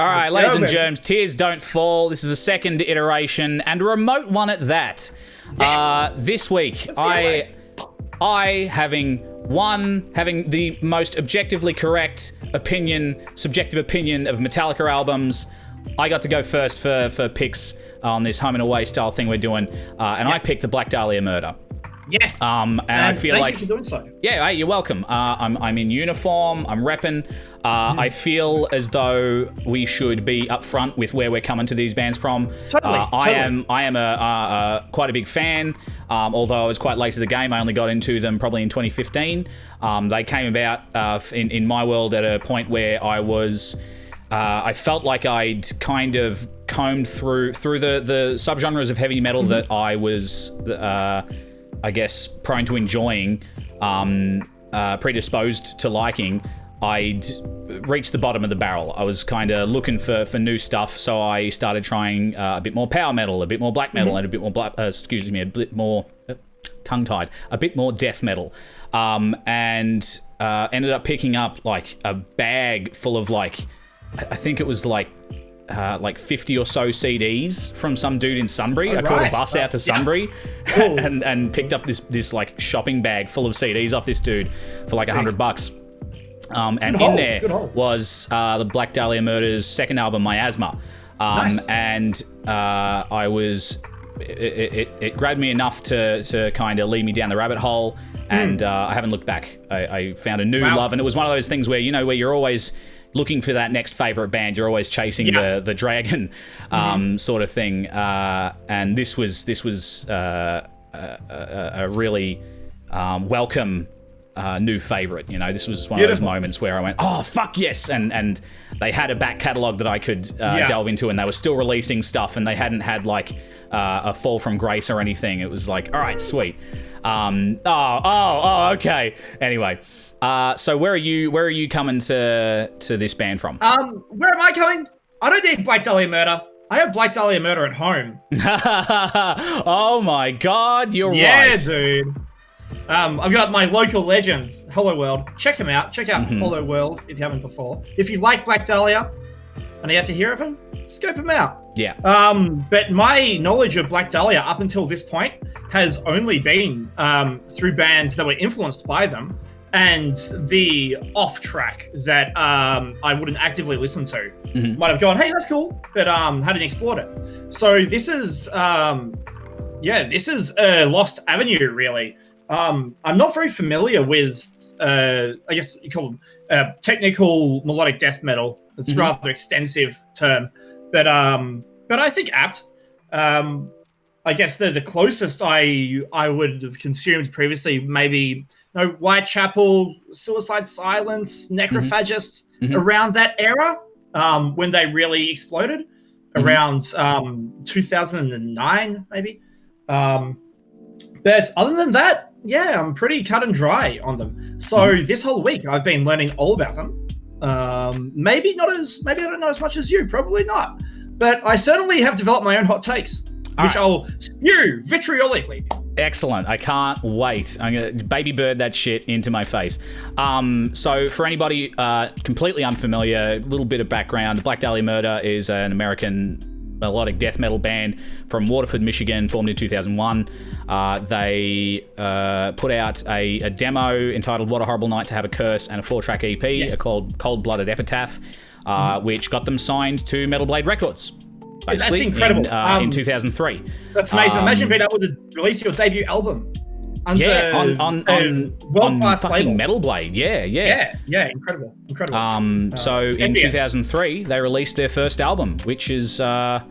All right, Let's ladies go, and baby. germs, tears don't fall. This is the second iteration and a remote one at that. Yes. This week, Let's get it. I having the most objectively correct subjective opinion of Metallica albums, I got to go first for picks on this home and away style thing we're doing, and I picked the Black Dahlia Murder. Yes. And I feel thank like you for doing so. yeah, hey, you're welcome. I'm in uniform. I'm repping. I feel as though we should be upfront with where we're coming to these bands from. Totally. I am a quite a big fan. Although I was quite late to the game, I only got into them probably in 2015. They came about in my world at a point where I felt like I'd kind of combed through the subgenres of heavy metal that I was. I guess, prone to enjoying, predisposed to liking, I'd reached the bottom of the barrel. I was kind of looking for new stuff, so I started trying a bit more power metal, a bit more black metal, and a bit more tongue-tied, a bit more death metal, and ended up picking up like a bag full of I think it was like 50 or so CDs from some dude in Sunbury. I caught a bus out to Sunbury and picked up this like shopping bag full of CDs off this dude for like $100. And in there was the Black Dahlia Murder's second album, Miasma. Nice. And I was... It grabbed me enough to kind of lead me down the rabbit hole, and I haven't looked back. I found a new love, and it was one of those things where, where you're always looking for that next favorite band, you're always chasing the dragon, sort of thing. And this was a really welcome new favorite. This was one of those moments where I went, oh fuck yes, and they had a back catalogue that I could delve into, and they were still releasing stuff, and they hadn't had like a fall from grace or anything. It was like, all right, sweet. Okay. Anyway. So where are you coming to this band from? Where am I coming? I don't need Black Dahlia Murder. I have Black Dahlia Murder at home. Oh my god, you're right. Yeah, dude. I've got my local legends, Hollow World. Check them out. Check out Hollow World if you haven't before. If you like Black Dahlia and you have to hear of them, scope them out. Yeah. But my knowledge of Black Dahlia up until this point has only been through bands that were influenced by them, and the off track that I wouldn't actively listen to. Might have gone, hey, that's cool, but hadn't explored it. So this is this is a lost avenue, really. I'm not very familiar with I guess you call them technical melodic death metal. It's a rather extensive term, but I think apt. I guess the closest I would have consumed previously, maybe Whitechapel, Suicide Silence, Necrophagist, around that era, when they really exploded, around 2009 maybe. But other than that, yeah, I'm pretty cut and dry on them. So this whole week I've been learning all about them. Maybe I don't know as much as you, probably not. But I certainly have developed my own hot takes, which I'll spew vitriolically. Excellent. I can't wait. I'm going to baby bird that shit into my face. So for anybody completely unfamiliar, a little bit of background. Black Dahlia Murder is an American melodic death metal band from Waterford, Michigan, formed in 2001. They put out a demo entitled What a Horrible Night to Have a Curse and a 4-track EP called Cold Blooded Epitaph, which got them signed to Metal Blade Records. That's incredible. In 2003. That's amazing. Imagine being able to release your debut album under on world-class fucking label. Metal Blade. Yeah, incredible. So in envious. 2003, they released their first album, which is where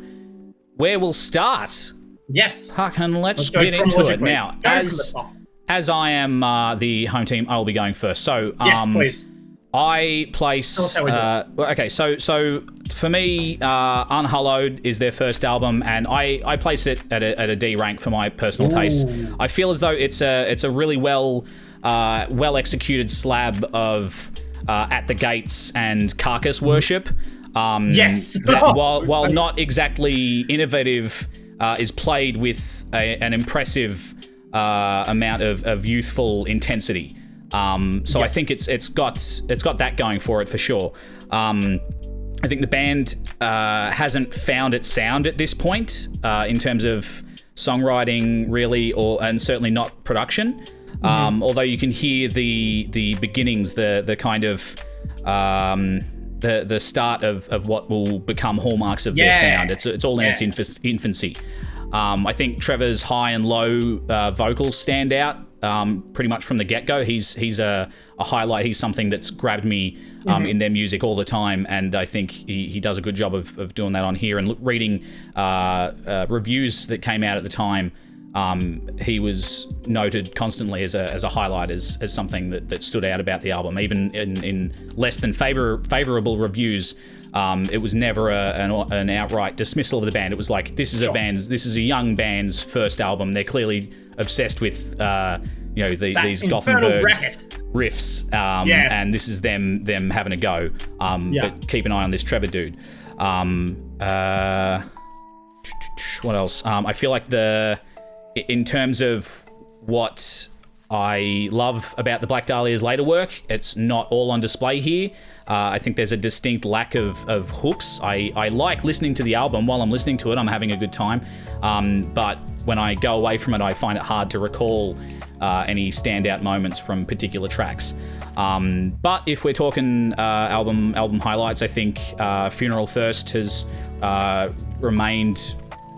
we'll start. Yes. Fucking let's go get into it chronologically. now. Go from the top. As I am the home team, I will be going first. So Yes, please. I place. Tell us how we do it. Okay, so for me, Unhallowed is their first album, and I place it at a D rank for my personal taste. I feel as though it's a really well executed slab of At the Gates and Carcass worship. Yes. That, while not exactly innovative, is played with an impressive amount of youthful intensity. So I think it's got that going for it for sure. I think the band hasn't found its sound at this point in terms of songwriting, really, and certainly not production. Although you can hear the beginnings, the kind of the start of what will become hallmarks of their sound. It's all in its infancy. I think Trevor's high and low vocals stand out pretty much from the get-go. He's a highlight. He's something that's grabbed me in their music all the time, and I think he does a good job of doing that on here. And reading reviews that came out at the time, he was noted constantly as a highlight, as something that stood out about the album. Even in less than favorable reviews, it was never an outright dismissal of the band. It was like, this is a young band's first album. They're clearly obsessed with these Gothenburg riffs, and this is them having a go. But keep an eye on this Trevor dude. What else? I feel like in terms of what I love about the Black Dahlia's later work, it's not all on display here. I think there's a distinct lack of hooks. I like listening to the album. While I'm listening to it, I'm having a good time. But when I go away from it, I find it hard to recall any standout moments from particular tracks. But if we're talking album highlights, I think Funeral Thirst has remained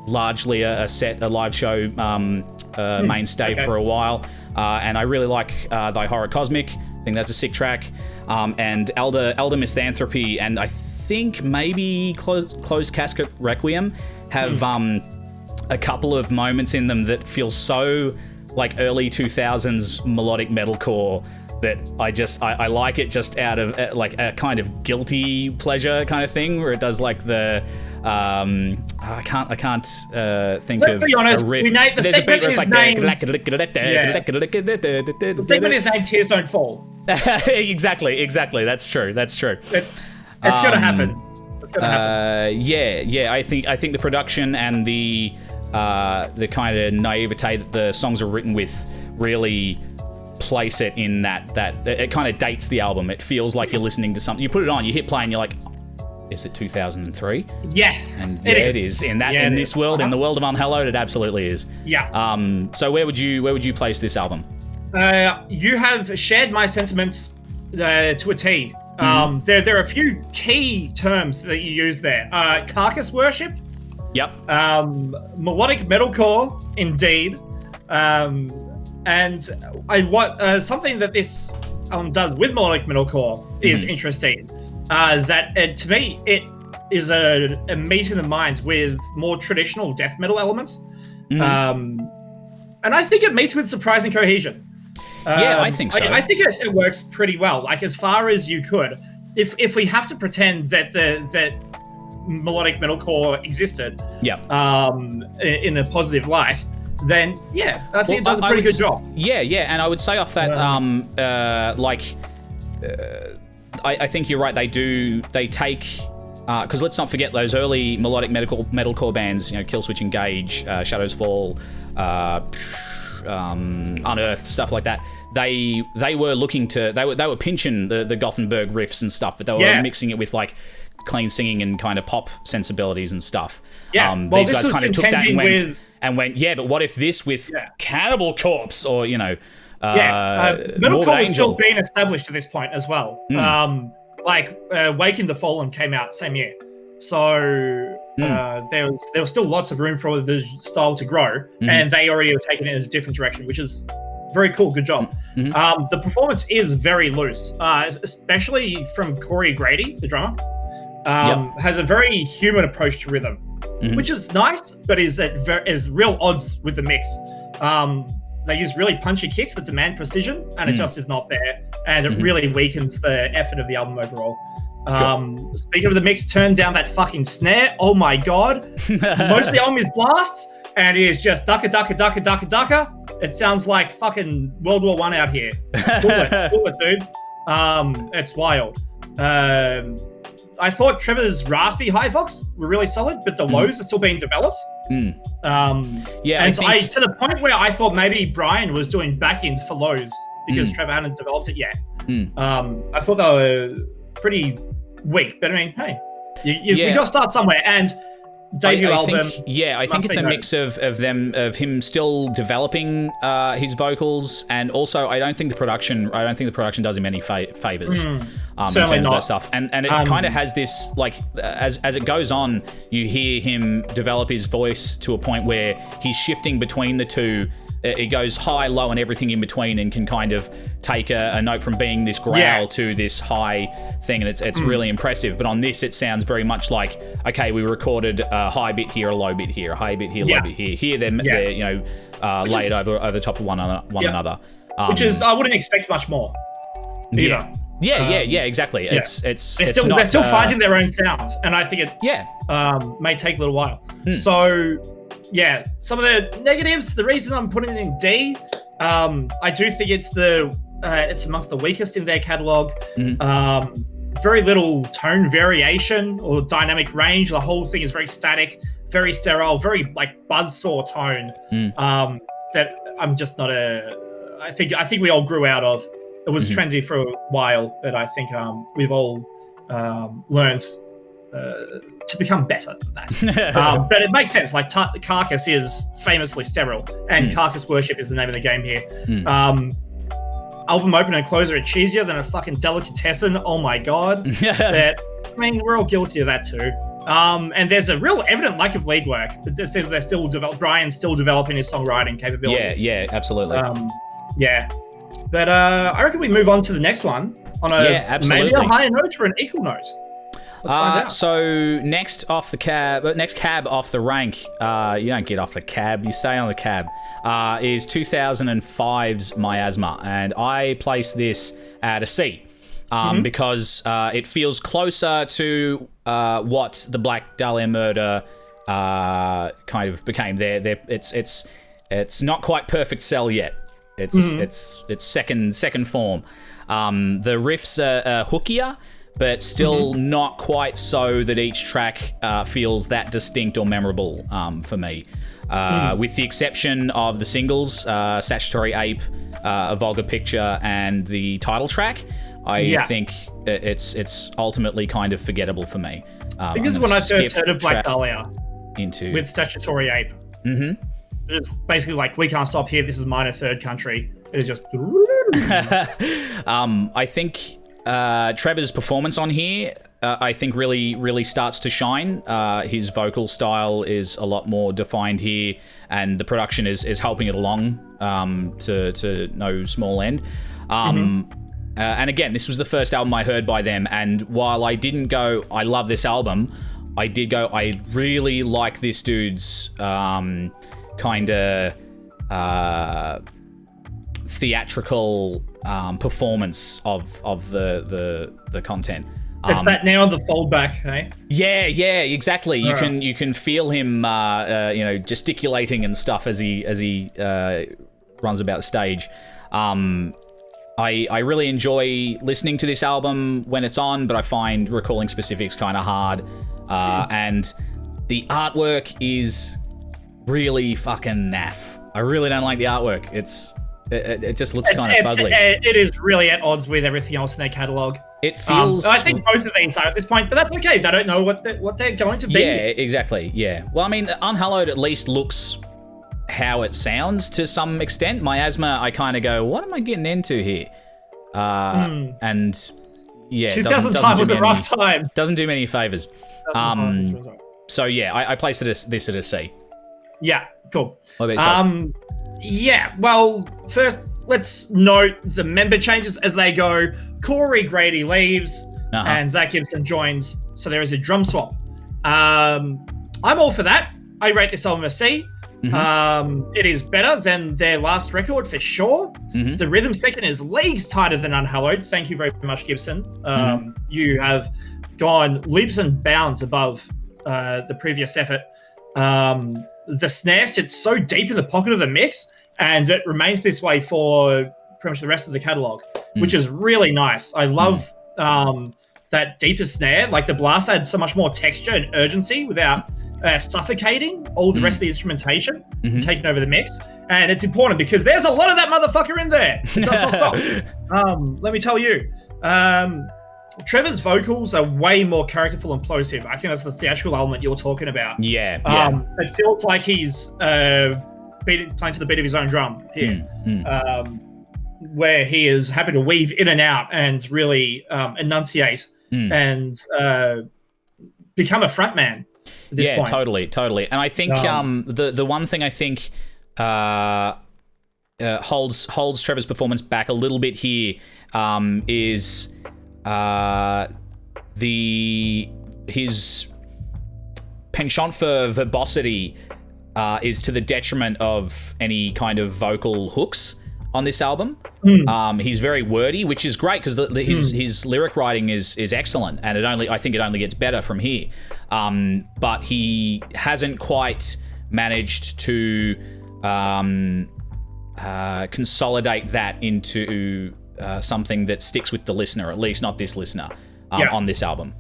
largely a live show mainstay for a while. And I really like Thy Horror Cosmic. I think that's a sick track. And Elder Misanthropy, and I think maybe Closed Casket Requiem have a couple of moments in them that feel so like early 2000s melodic metalcore that I like it just out of like a kind of guilty pleasure kind of thing, where it does like the I can't think Let's of be honest, a riff. the segment is named Tears Don't Fall. Exactly. That's true. It's gonna happen. It's gonna happen. Yeah. I think the production and the kind of naivete that the songs are written with really place it in that it kind of dates the album. It feels like you're listening to something. You put it on, you hit play, and you're like, is it 2003? Yeah, and it is. In this world, in the world of Unhallowed, it absolutely is. Yeah. So where would you place this album? You have shared my sentiments to a T. There are a few key terms that you use there. Carcass worship. Yep. Melodic metalcore, indeed. And something that this does with melodic metalcore is interesting. That to me, it is a meeting of minds with more traditional death metal elements. And I think it meets with surprising cohesion. I think so. I think it works pretty well. Like, as far as you could, if we have to pretend that that melodic metalcore existed, in a positive light, then I think it does a pretty good job. Yeah, and I would say off that, I think you're right. They take, because let's not forget those early melodic metalcore bands, Killswitch Engage, Shadows Fall, Unearthed, stuff like that. They were looking to, they were pinching the Gothenburg riffs and stuff, but they were mixing it with like clean singing and kind of pop sensibilities and stuff. These guys kind of took that and went, but what if this with Cannibal Corpse or metalcore was still being established at this point as well. Wake in the Fallen came out same year, so there was still lots of room for the style to grow, and they already were taking it in a different direction, which is very cool. Good job. The performance is very loose, especially from Corey Grady, the drummer. Has a very human approach to rhythm, which is nice, but is real odds with the mix. They use really punchy kicks that demand precision, and it just is not there, and it really weakens the effort of the album overall. Speaking of the mix, turn down that fucking snare. Oh my god. Most of the album is blasts, and it is just ducka, ducka, ducka, ducka, ducka. It sounds like fucking World War I out here. Cool it, dude. It's wild. I thought Trevor's raspy high vox were really solid, but the lows are still being developed. To the point where I thought maybe Brian was doing back-ends for lows because Trevor hadn't developed it yet. I thought they were pretty weak, but I mean, hey. We got to start somewhere. And debut album. I think it's a mix of him still developing his vocals, and also I don't think the production does him any favors in terms of that stuff. And it kind of has this, like, as it goes on, you hear him develop his voice to a point where he's shifting between the two. It goes high, low, and everything in between, and can kind of take a note from being this growl to this high thing, and it's really impressive. But on this, it sounds very much like, okay, we recorded a high bit here, a low bit here, a high bit here, low bit here. Here they're laid over the top of one another. Which is, I wouldn't expect much more either. Yeah, exactly. Yeah. They're still finding their own sound, and I think it may take a little while. So. Yeah, some of the negatives, the reason I'm putting it in D, I do think it's amongst the weakest in their catalog. Very little tone variation or dynamic range. The whole thing is very static, very sterile, very like buzzsaw tone. That I'm just not I think we all grew out of. It was trendy for a while, but I think we've all learned to become better than that. But it makes sense. Like Carcass is famously sterile, and Carcass Worship is the name of the game here. Album opener and closer are cheesier than a fucking delicatessen. Oh my god. We're all guilty of that too. And there's a real evident lack of lead work. It says they're still Brian's still developing his songwriting capabilities. Yeah, absolutely. But I reckon we move on to the next one on maybe a higher note or an equal note. So next cab off the rank, you don't get off the cab, you stay on the cab, is 2005's Miasma, and I place this at a C, because it feels closer to what the Black Dahlia Murder kind of became. It's not quite Perfect Cell yet. It's second form. The riffs are hookier, but still not quite so that each track feels that distinct or memorable for me. With the exception of the singles, Statutory Ape, A Vulgar Picture, and the title track, I think it's ultimately kind of forgettable for me. I think this is when I first heard of Black Dahlia with Statutory Ape. It's basically like, we can't stop here, this is minor third country. It is just... I think... Trevor's performance on here, I think really starts to shine. His vocal style is a lot more defined here, and the production is helping it along to no small end. And again, this was the first album I heard by them, and while I didn't go, I love this album, I did go, I really like this dude's kind of theatrical performance of the content. It's that now the foldback, hey? Yeah, exactly. You can feel him, gesticulating and stuff as he runs about the stage. I really enjoy listening to this album when it's on, but I find recalling specifics kind of hard. And the artwork is really fucking naff. I really don't like the artwork. It just looks kind of fugly. It is really at odds with everything else in their catalogue. It feels... I think both of these are at this point, but that's okay. They don't know what they're going to be. Yeah, exactly. Yeah. Well, I mean, Unhallowed at least looks how it sounds to some extent. Miasma, I kind of go, what am I getting into here? And yeah, 2005 was a rough time. Doesn't do me any favors. So yeah, I placed this at a C. Yeah, cool. What about yourself? Yeah, well, first, let's note the member changes as they go. Corey Grady leaves, and Zach Gibson joins, so there is a drum swap. I'm all for that. I rate this album a C. It is better than their last record, for sure. The rhythm section is leagues tighter than Unhallowed. Thank you very much, Gibson. You have gone leaps and bounds above the previous effort. The snare sits so deep in the pocket of the mix, and it remains this way for pretty much the rest of the catalog, which is really nice. I love that deeper snare. Like, the blast adds so much more texture and urgency without suffocating all the rest of the instrumentation, taking over the mix. And it's important because there's a lot of that motherfucker in there. It does not stop. Let me tell you. Trevor's vocals are way more characterful and plosive. I think that's the theatrical element you're talking about. Yeah. It feels like he's playing to the beat of his own drum here, where he is happy to weave in and out and really enunciate and become a frontman at this point. Totally. And I think the one thing I think holds Trevor's performance back a little bit here is his penchant for verbosity is to the detriment of any kind of vocal hooks on this album. He's very wordy, which is great because his lyric writing is excellent, and I think it only gets better from here. But he hasn't quite managed to consolidate that into something that sticks with the listener, at least not this listener, on this album.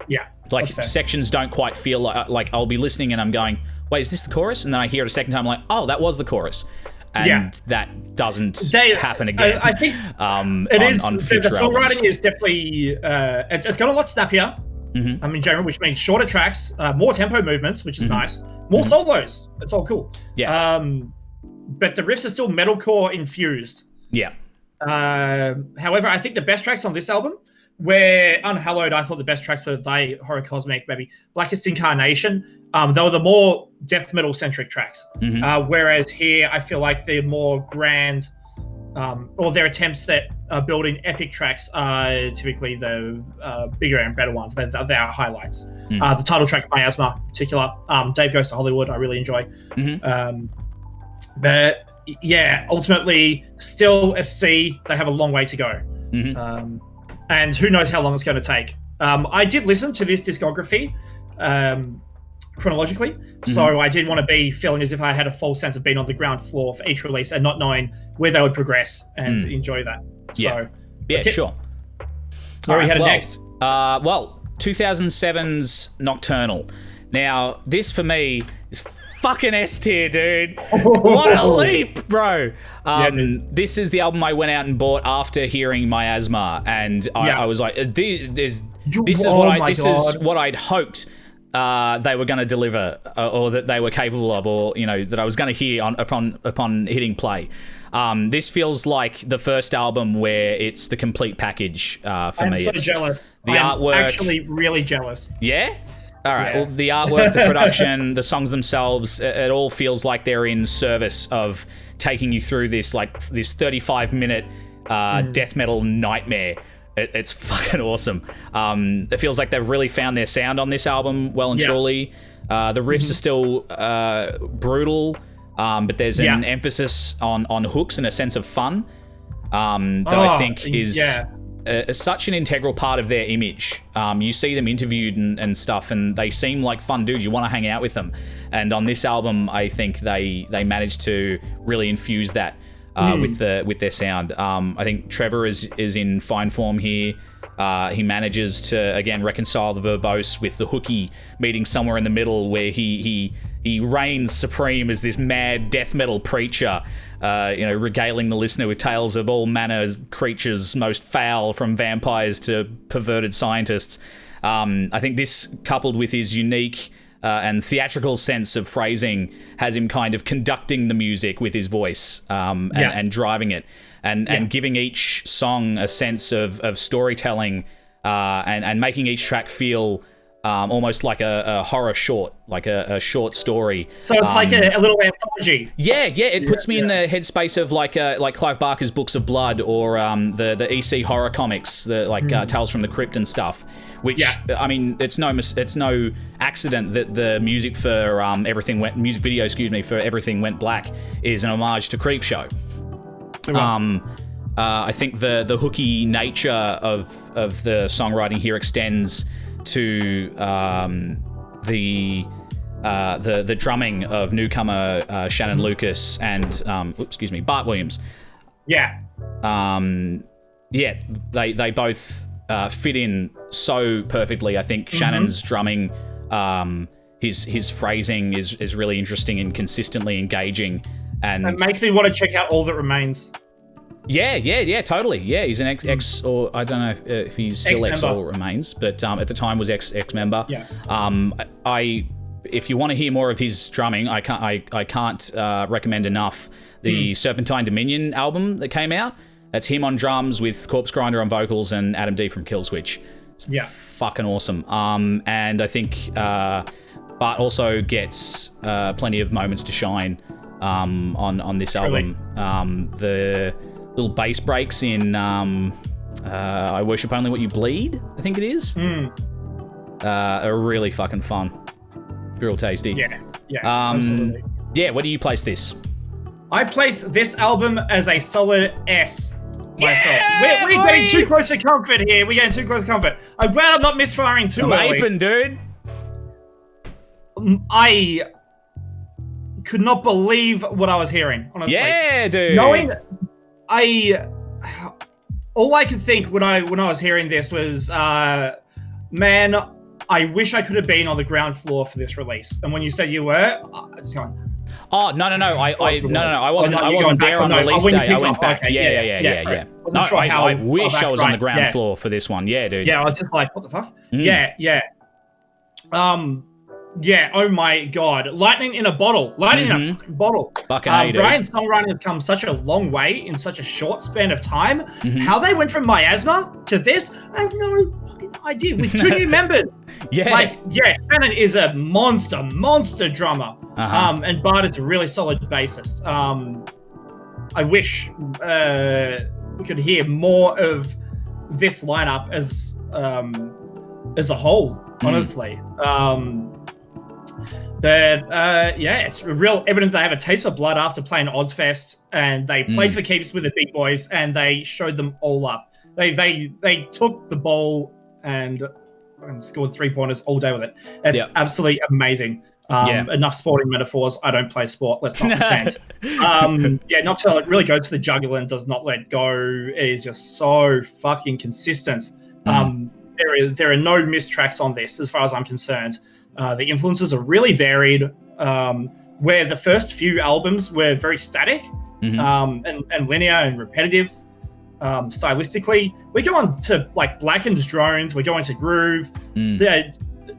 Yeah, like sections don't quite feel like I'll be listening and I'm going, wait, is this the chorus? And then I hear it a second time, I'm like, oh, that was the chorus. And that doesn't happen again. I think it is. The songwriting is definitely it's got a lot snappier. I mean, general, which means shorter tracks, more tempo movements, which is nice, more solos. It's all cool. Yeah. But the riffs are still metalcore infused. Yeah. However, I think the best tracks on this album, where Unhallowed, I thought the best tracks were Thy Horror Cosmic, maybe Blackest Incarnation. They were the more death metal centric tracks. Whereas here, I feel like the more grand, or their attempts that building epic tracks are typically the bigger and better ones. They are highlights. The title track, Miasma, in particular. Dave Goes to Hollywood, I really enjoy. But yeah, ultimately, still a C. They have a long way to go. And who knows how long it's going to take. I did listen to this discography chronologically, so I did want to be feeling as if I had a full sense of being on the ground floor for each release and not knowing where they would progress and enjoy that. So, sure. Where are we headed next? 2007's Nocturnal. Now, this for me is fucking S tier, dude. What a leap, bro. This is the album I went out and bought after hearing Miasma, and I was like, this is what I'd hoped they were going to deliver, or that they were capable of, or that I was going to hear upon hitting play. This feels like the first album where it's the complete package for me. I'm so jealous. The artwork, actually really jealous. Yeah. All right. Well, the artwork, the production, the songs themselves, it all feels like they're in service of taking you through this 35-minute death metal nightmare. It's fucking awesome. It feels like they've really found their sound on this album well and truly. The riffs are still brutal, but there's an emphasis on hooks and a sense of fun that I think is such an integral part of their image. You see them interviewed and stuff, and they seem like fun dudes. You want to hang out with them. And on this album, I think they managed to really infuse that with their sound. I think Trevor is in fine form here. He manages to again reconcile the verbose with the hooky, meeting somewhere in the middle where he reigns supreme as this mad death metal preacher, regaling the listener with tales of all manner of creatures most foul, from vampires to perverted scientists. I think this, coupled with his unique and theatrical sense of phrasing, has him kind of conducting the music with his voice and driving it and giving each song a sense of storytelling and making each track feel almost like a horror short, like a short story. So it's like a little anthology. It puts me in the headspace of like Clive Barker's Books of Blood, or the EC horror comics, Tales from the Crypt and stuff. Which I mean, it's no accident that the music for music video, for Everything Went Black is an homage to Creepshow. I think the hooky nature of the songwriting here extends to the drumming of newcomer Shannon Lucas and Bart Williams. They both fit in so perfectly. I think Shannon's drumming, his phrasing is really interesting and consistently engaging, and it makes me want to check out All That Remains. Yeah, totally. Yeah, he's an ex, or I don't know if he's still ex Ex-member. or remains, but at the time was ex member. Yeah. If you want to hear more of his drumming, I can't recommend enough the Serpentine Dominion album that came out. That's him on drums with Corpse Grinder on vocals and Adam D from Killswitch. It's fucking awesome. And I think Bart also gets plenty of moments to shine on this album. The little bass breaks in I Worship Only What You Bleed, I think it is, are really fucking fun. Real tasty. Yeah, absolutely. Yeah, where do you place this? I place this album as a solid S myself. Yeah, We're getting too close for comfort here. We're getting too close for comfort. I'm glad I'm not misfiring too early. Aping, dude. I could not believe what I was hearing, honestly. Yeah, dude. All I could think when I was hearing this was, man, I wish I could have been on the ground floor for this release. And when you said you were, I was going, oh, no. I wasn't there on release day. I went back. Okay, yeah. No, I wish I was on the ground floor for this one. Yeah, dude. Yeah, I was just like, what the fuck? Yeah. Yeah, oh my god. Lightning in a bottle. Lightning in a fucking bottle. Fucking hate it. Brian's songwriting has come such a long way in such a short span of time. How they went from Miasma to this, I have no fucking idea. With 2 new members. Shannon is a monster drummer. And Bart is a really solid bassist. I wish we could hear more of this lineup as a whole, honestly. It's real evident they have a taste for blood after playing Ozfest, and they played for keeps with the big boys, and they showed them all up. They took the ball and scored 3-pointers all day with it. It's absolutely amazing. Enough sporting metaphors. I don't play sport. Let's not pretend. Nocturnal really goes to the jugular and does not let go. It is just so fucking consistent. There are no missed tracks on this, as far as I'm concerned. The influences are really varied. Where the first few albums were very static and linear and repetitive stylistically, we go on to like Blackened's drones. We go into groove.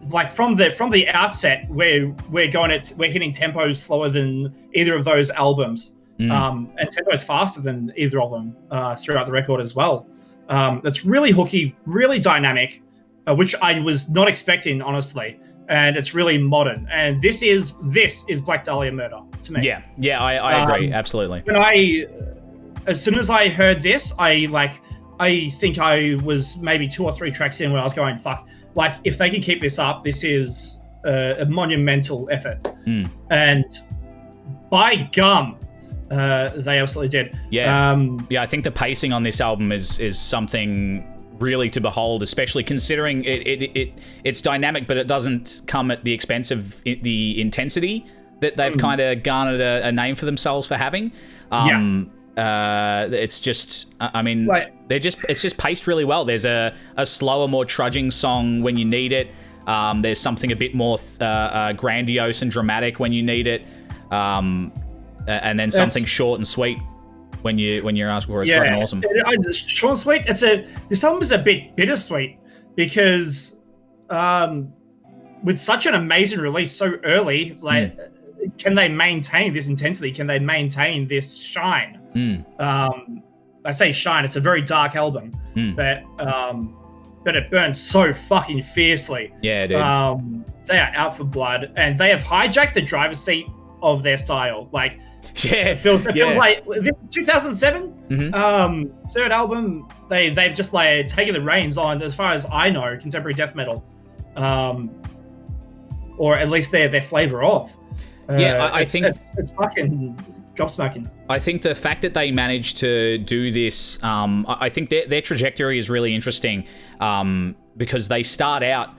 Like from the outset, we're hitting tempos slower than either of those albums, and tempos faster than either of them throughout the record as well. That's really hooky, really dynamic, which I was not expecting, honestly. And it's really modern. And this is Black Dahlia Murder to me. Yeah, I agree, absolutely. As soon as I heard this, I think I was maybe 2 or 3 tracks in when I was going, fuck. Like, if they can keep this up, this is a monumental effort. And by gum, they absolutely did. I think the pacing on this album is something really to behold, especially considering it's dynamic, but it doesn't come at the expense of the intensity that they've kind of garnered a name for themselves for having. It's just, it's just paced really well. There's a slower, more trudging song when you need it. There's something a bit more grandiose and dramatic when you need it, and then something short and sweet when you're asked for. It's fucking awesome. Short and sweet. This album is a bit bittersweet because with such an amazing release so early, can they maintain this intensity? Can they maintain this shine? I say shine. It's a very dark album, but it burns so fucking fiercely. Yeah, dude. They are out for blood, and they have hijacked the driver's seat of their style. Like, it feels like this 2007 third album. They've just like taken the reins on, as far as I know, contemporary death metal, or at least their flavor of. I think it's fucking gobsmacking. I think the fact that they managed to do this, I think their trajectory is really interesting, because they start out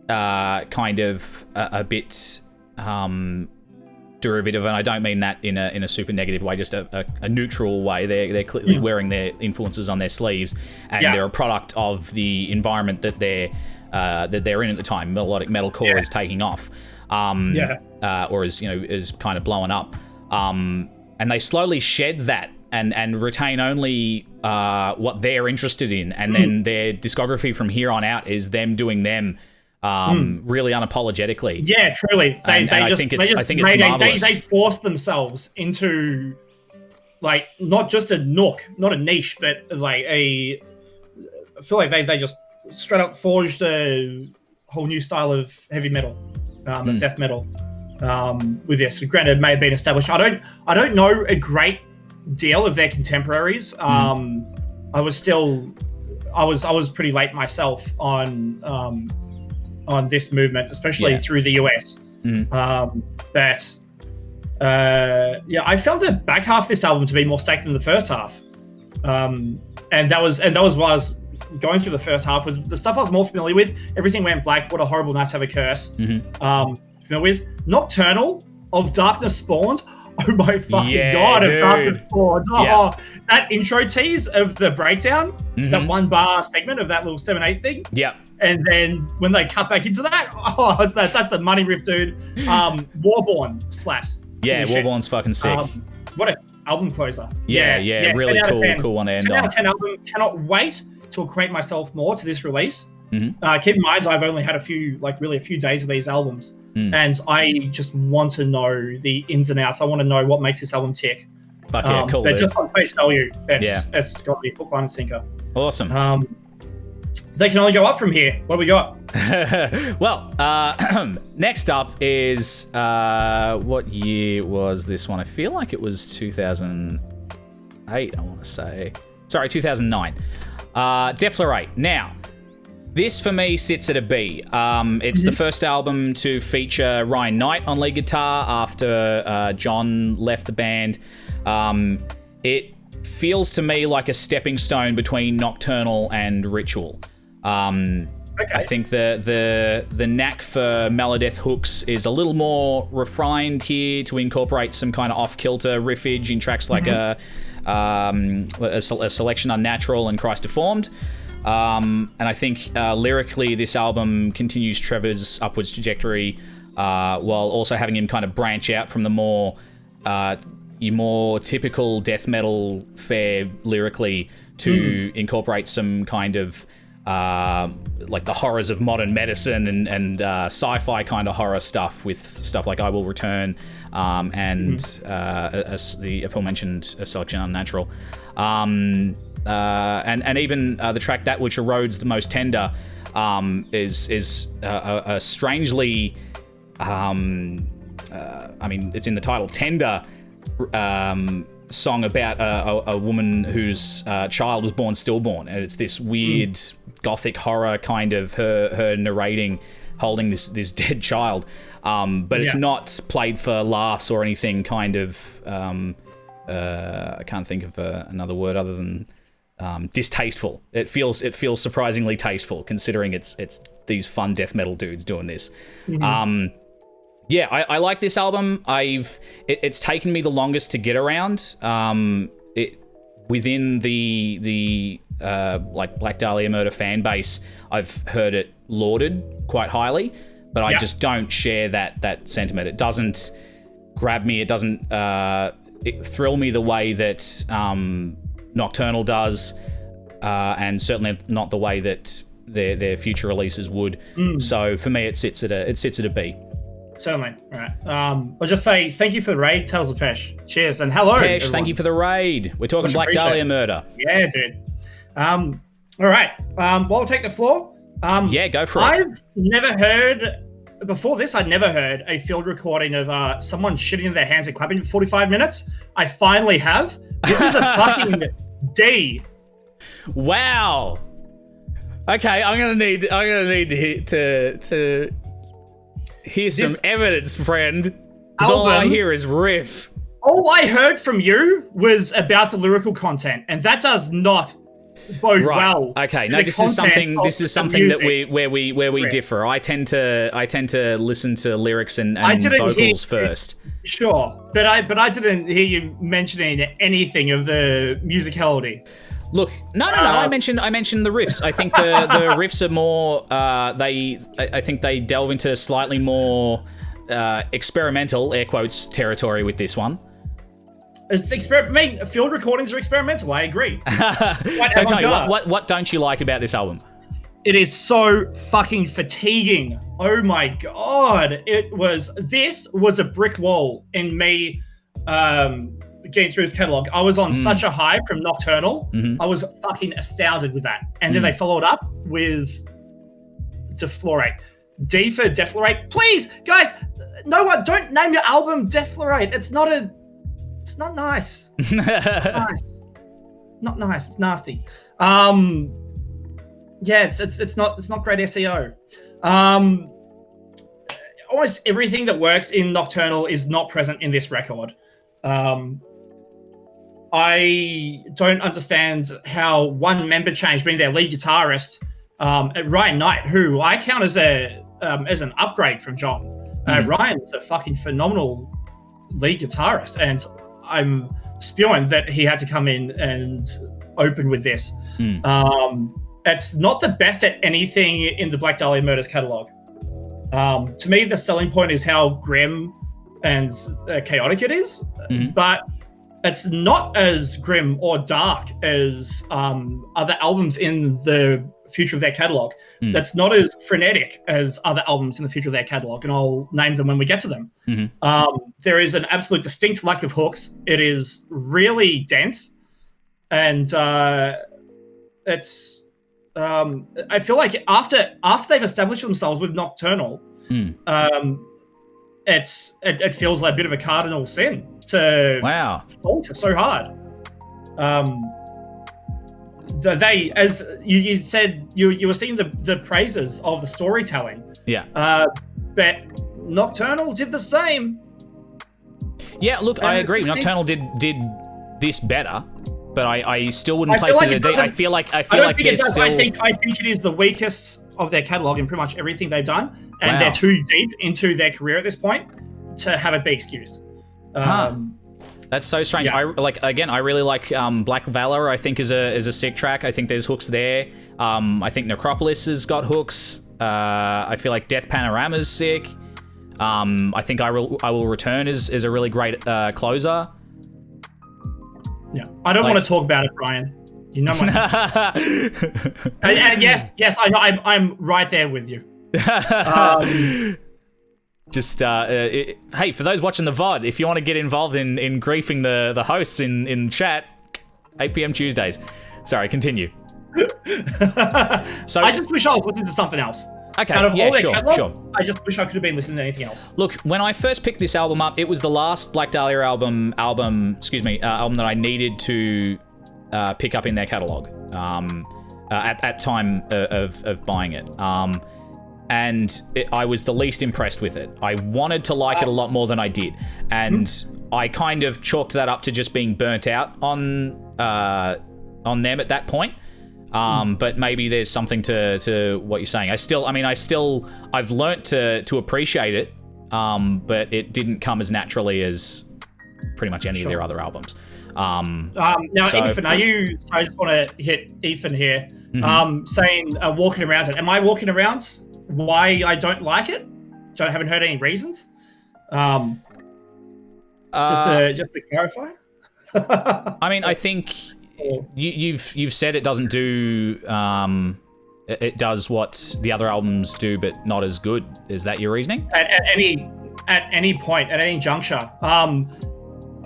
kind of a bit derivative, and I don't mean that in a super negative way, just a neutral way. They're clearly wearing their influences on their sleeves, and they're a product of the environment that they're in at the time. Melodic metalcore is taking off, or is kind of blowing up, and they slowly shed that and retain only what they're interested in, and then their discography from here on out is them doing them really unapologetically. Yeah, truly. I think it's marvelous. They forced themselves into like not just a nook, not a niche, but like I feel like they just straight up forged a whole new style of heavy metal, of death metal, with this. Granted, it may have been established. I don't know a great deal of their contemporaries. I was pretty late myself on this movement, especially through the US. I felt the back half of this album to be more stacked than the first half, and that was what I was going through the first half was the stuff I was more familiar with. Everything Went Black. What a Horrible Night to Have a Curse. Familiar with Nocturnal, Of Darkness Spawns. Oh my fucking god! Dude. Of Darkness Spawns. Oh, that intro tease of the breakdown, that 1 bar segment of that little 7/8 thing. Yeah. And then when they cut back into that, that's the money riff, dude. Warborn slaps. Yeah, Warborn's fucking sick. What an album closer. Yeah, really cool one to end 10 on. out of 10 album. Cannot wait to acquaint myself more to this release. Keep in mind, I've only had a few days of these albums, and I just want to know the ins and outs. I want to know what makes this album tick. Fuck yeah, cool. But dude. just on face value, it's got to be hook, line, and sinker. Awesome. They can only go up from here. What do we got? Well, next up is what year was this one? I feel like it was 2008. I want to say, sorry, 2009. Deflorate. Now, this for me sits at a B. It's the first album to feature Ryan Knight on lead guitar after John left the band. It feels to me like a stepping stone between Nocturnal and Ritual. I think the knack for Melodeath hooks is a little more refined here to incorporate some kind of off-kilter riffage in tracks like a Selection Unnatural and Christ Deformed. And I think lyrically this album continues Trevor's upwards trajectory while also having him kind of branch out from the more typical death metal fare lyrically to incorporate some kind of like the horrors of modern medicine and sci-fi kind of horror stuff with stuff like I Will Return and the aforementioned Selection Unnatural. And even the track That Which Erodes the Most Tender is a strangely, I mean, it's in the title, tender song about a woman whose child was born stillborn, and it's this weird gothic horror kind of her narrating, holding this dead child, but it's not played for laughs or anything. Kind of, I can't think of another word other than distasteful. It feels surprisingly tasteful considering it's these fun death metal dudes doing this. I like this album. It's taken me the longest to get around. Within the like Black Dahlia Murder fan base, I've heard it lauded quite highly, but I just don't share that sentiment. It doesn't grab me. It doesn't thrill me the way that Nocturnal does, and certainly not the way that their future releases would. So for me, it sits at a B. Certainly. All right. I'll just say thank you for the raid, Tales of Pesh. Cheers and hello. Pesh, everyone. thank you for the raid. We're talking Black Dahlia Murder. Yeah, dude. All right. Well, I'll take the floor. Yeah, go for it. I've never heard before this. I'd never heard a field recording of someone shitting in their hands and clapping for 45 minutes. I finally have. This is a fucking D. Wow. Okay, I'm gonna need to hear some evidence, friend. Because all I hear is riff. All I heard from you was about the lyrical content, and that does not bode well. Okay, no, this is something that we differ. I tend to listen to lyrics and vocals first. Sure, but I didn't hear you mentioning anything of the musicality. Look, no. I mentioned the riffs. I think the riffs are more. I think they delve into slightly more experimental, air quotes, territory with this one. field recordings are experimental. I agree. So tell me, what don't you like about this album? It is so fucking fatiguing. Oh my god. This was a brick wall in me getting through this catalog. I was on such a high from Nocturnal. I was fucking astounded with that. And then they followed up with Deflorate. D for Deflorate. Please, guys, no one, don't name your album Deflorate. It's not nice. It's not nice. It's nasty. Yeah, it's not great SEO. Almost everything that works in Nocturnal is not present in this record. I don't understand how one member change, being their lead guitarist, Ryan Knight, who I count as an upgrade from John. Ryan's a fucking phenomenal lead guitarist, and I'm spewing that he had to come in and open with this. It's not the best at anything in the Black Dahlia Murder's catalog. To me, the selling point is how grim and chaotic it is, but it's not as grim or dark as other albums in the future of their catalog. That's not as frenetic as other albums in the future of their catalog, and I'll name them when we get to them. There is an absolute distinct lack of hooks. It is really dense, and it's I feel like after they've established themselves with Nocturnal, it feels like a bit of a cardinal sin to falter so hard. They, as you said, you were seeing the praises of the storytelling. But Nocturnal did the same. Yeah, look, I agree. Nocturnal did this better. But I still wouldn't place it at a D. I feel like there's still. I think it is the weakest of their catalog in pretty much everything they've done, and they're too deep into their career at this point to have it be excused. That's so strange. Yeah. I really like Black Valor. I think is a sick track. I think there's hooks there. I think Necropolis has got hooks. I feel like Death Panorama's sick. I think I Will Return is a really great closer. Yeah, I don't want to talk about it, Brian. You know my. and yes, I know. I'm right there with you. Hey, for those watching the VOD, if you want to get involved in griefing the hosts in chat, 8 p.m. Tuesdays. Sorry, continue. So I just wish I was listening to something else. Okay, sure. I just wish I could have been listening to anything else. Look, when I first picked this album up, it was the last Black Dahlia album that I needed to pick up in their catalog at time of buying it. And I was the least impressed with it. I wanted to like it a lot more than I did. And I kind of chalked that up to just being burnt out on them at that point. But maybe there's something to what you're saying. I've learnt to appreciate it, but it didn't come as naturally as pretty much any of their other albums. Now, Ethan, I just want to hit Ethan here, saying walking around it. Am I walking around why I don't like it? Haven't heard any reasons. Just to clarify. I think you've said it doesn't do. It does what the other albums do, but not as good. Is that your reasoning? At any point, at any juncture,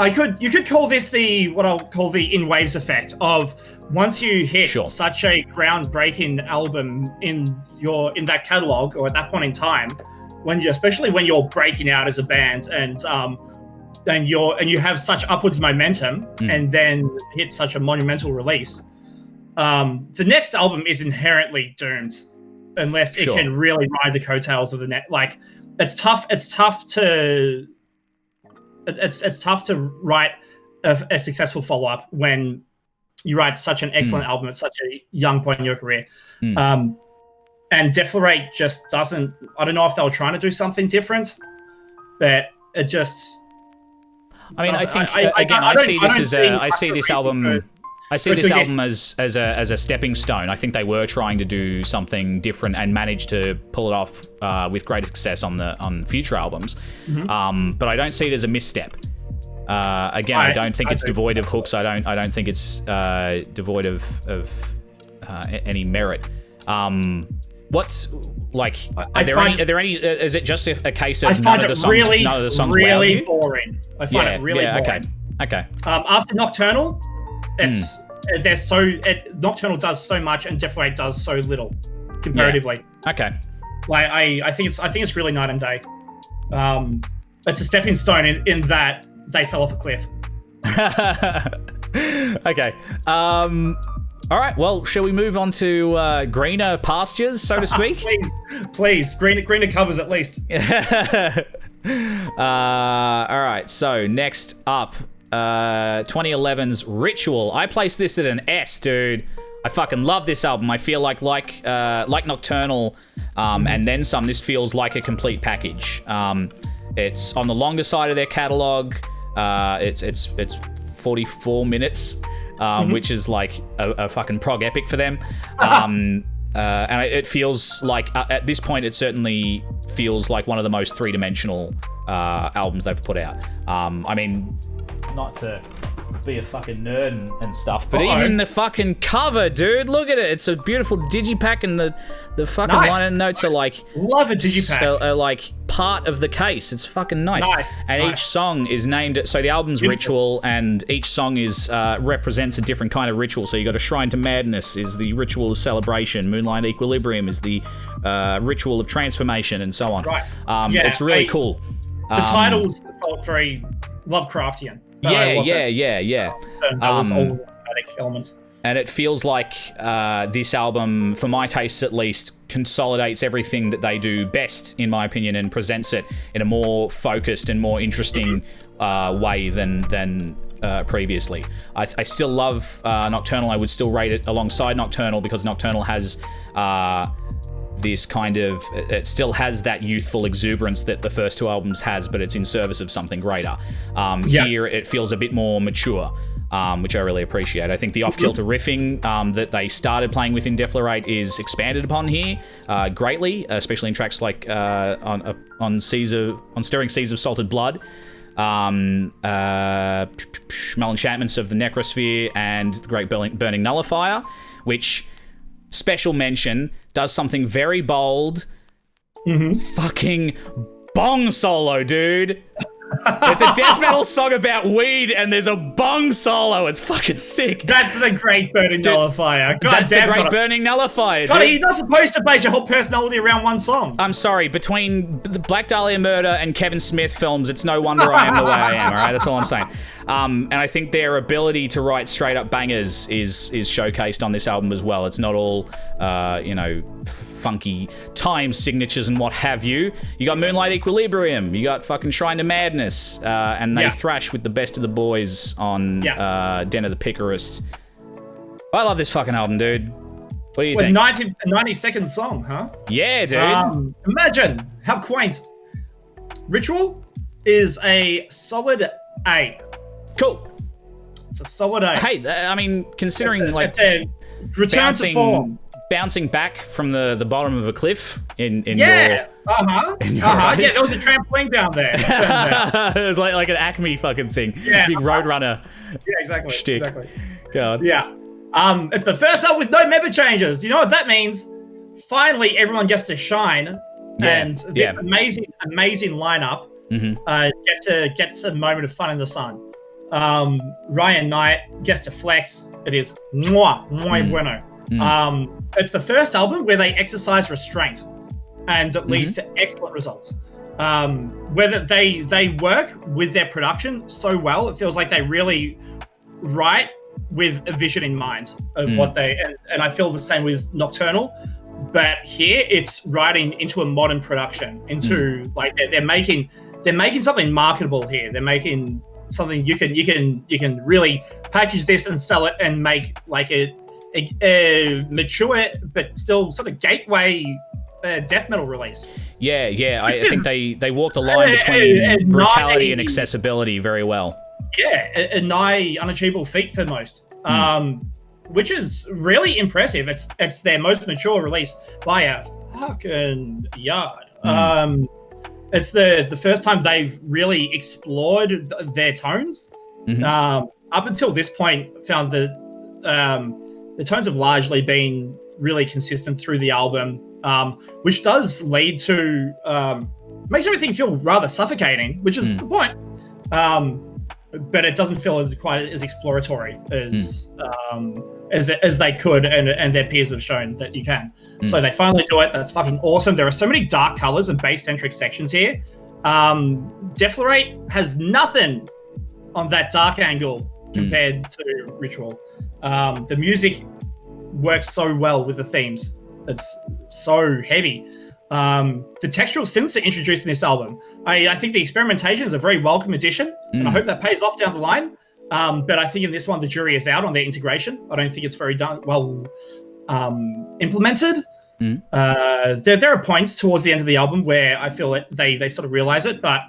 you could call this what I'll call the in waves effect of once you hit such a groundbreaking album in that catalog or at that point in time, especially when you're breaking out as a band and you have such upwards momentum and then hit such a monumental release, the next album is inherently doomed unless it can really ride the coattails of the net. Like it's tough to write a successful follow-up when you write such an excellent album at such a young point in your career. And Deflorate just doesn't. I don't know if they were trying to do something different, but it just. I think I see this album as a stepping stone. I think they were trying to do something different and managed to pull it off with great success on future albums. But I don't see it as a misstep. Again, I don't think it's devoid of hooks. I don't think it's devoid of any merit. What's like? Are there any? Is it just a case of none of the songs wowed you? Boring. I find it really boring. Okay. After Nocturnal, Nocturnal does so much and Deflorate does so little comparatively. Yeah. Okay. Like I think it's really night and day. It's a stepping stone in that they fell off a cliff. Okay. All right. Well, shall we move on to greener pastures, so to speak? Please. Greener covers at least. All right. So next up, 2011's Ritual. I place this at an S, dude. I fucking love this album. I feel like Nocturnal, and then some. This feels like a complete package. It's on the longer side of their catalog. It's 44 minutes. Which is like a fucking prog epic for them. And it feels like, at this point, it certainly feels like one of the most three-dimensional albums they've put out. I mean, not to be a fucking nerd and stuff, but even the fucking cover, dude, look at it. It's a beautiful digipack, and the fucking liner notes are like... Love a digipack. Are like part of the case. It's fucking nice. And each song is named... So the album's Ritual, and each song is represents a different kind of ritual. So you got a Shrine to Madness is the ritual of celebration. Moonlight Equilibrium is the ritual of transformation, and so on. It's really cool. The titles felt very Lovecraftian. Yeah. So that was all the thematic elements. And it feels like this album, for my tastes at least, consolidates everything that they do best, in my opinion, and presents it in a more focused and more interesting way than previously. I still love Nocturnal. I would still rate it alongside Nocturnal, because Nocturnal has this kind of... It still has that youthful exuberance that the first two albums has, but it's in service of something greater. Here, it feels a bit more mature, which I really appreciate. I think the off-kilter riffing that they started playing with in Deflorate is expanded upon here greatly, especially in tracks like on Stirring Seas of Salted Blood, Malenchantments of the Necrosphere, and the Great Burning Nullifier, which, special mention, does something very bold. Fucking bong solo, dude. It's a death metal song about weed, and there's a bong solo. It's fucking sick. That's the Great Burning Nullifier. That's the Great Burning Nullifier. God, you're not supposed to base your whole personality around one song. I'm sorry. Between the Black Dahlia Murder and Kevin Smith films, it's no wonder I am the way I am. All right, that's all I'm saying. And I think their ability to write straight up bangers is showcased on this album as well. It's not all, funky time signatures and what have you. You got Moonlight Equilibrium. You got fucking Shrine to Madness. And they thrash with the best of the boys on Den of the Picarist. I love this fucking album, dude. What do you think? 90-second song, huh? Yeah, dude. Imagine how quaint. Ritual is a solid A. Cool. It's a solid A. Hey, I mean, considering it's a return to form. Bouncing back from the bottom of a cliff in your eyes. Yeah, there was a trampoline down there. It was like an Acme fucking thing. Yeah, big Roadrunner. Yeah, exactly. Shtick. Exactly. God. Yeah. It's the first album with no member changes. You know what that means? Finally, everyone gets to shine, and this amazing lineup gets a moment of fun in the sun. Ryan Knight gets to flex. It is muy bueno. It's the first album where they exercise restraint, and it leads to excellent results. Whether they work with their production so well, it feels like they really write with a vision in mind of what they... And I feel the same with Nocturnal, but here it's writing into a modern production, into like they're making something marketable here. They're making something you can really package this and sell it and make like a mature but still sort of gateway death metal release. Yeah. I think they walked the line between brutality and accessibility very well. Yeah, a nigh unachievable feat for most, which is really impressive. It's their most mature release by a fucking yard. it's the first time they've really explored their tones. Up until this point, found that the tones have largely been really consistent through the album, which does lead to makes everything feel rather suffocating, which is the point. But it doesn't feel as quite as exploratory as they could, and their peers have shown that you can. So they finally do it. That's fucking awesome. There are so many dark colors and bass-centric sections here. Deflorate has nothing on that dark angle compared to Ritual. The music works so well with the themes. It's so heavy. The textural synths are introduced in this album. I think the experimentation is a very welcome addition, and I hope that pays off down the line. But I think in this one, the jury is out on their integration. I don't think it's very well implemented. There are points towards the end of the album where I feel that they sort of realize it, but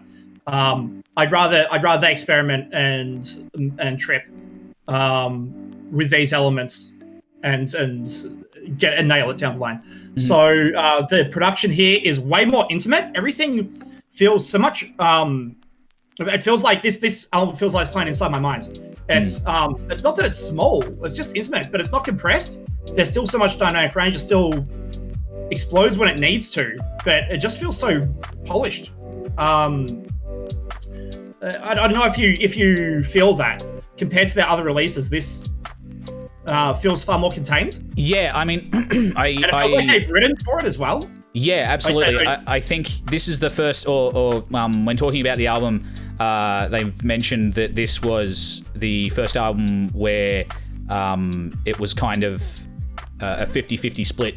I'd rather they experiment and trip with these elements and nail it down the line. So the production here is way more intimate. Everything feels so much. It feels like this album feels like it's playing inside my mind. It's not that it's small. It's just intimate, but it's not compressed. There's still so much dynamic range. It still explodes when it needs to, but it just feels so polished. I don't know if you feel that compared to their other releases. This feels far more contained. Yeah, I mean, and it feels like they've written for it as well. Yeah, absolutely. I think this is the first, or when talking about the album, they've mentioned that this was the first album where it was kind of a 50-50 split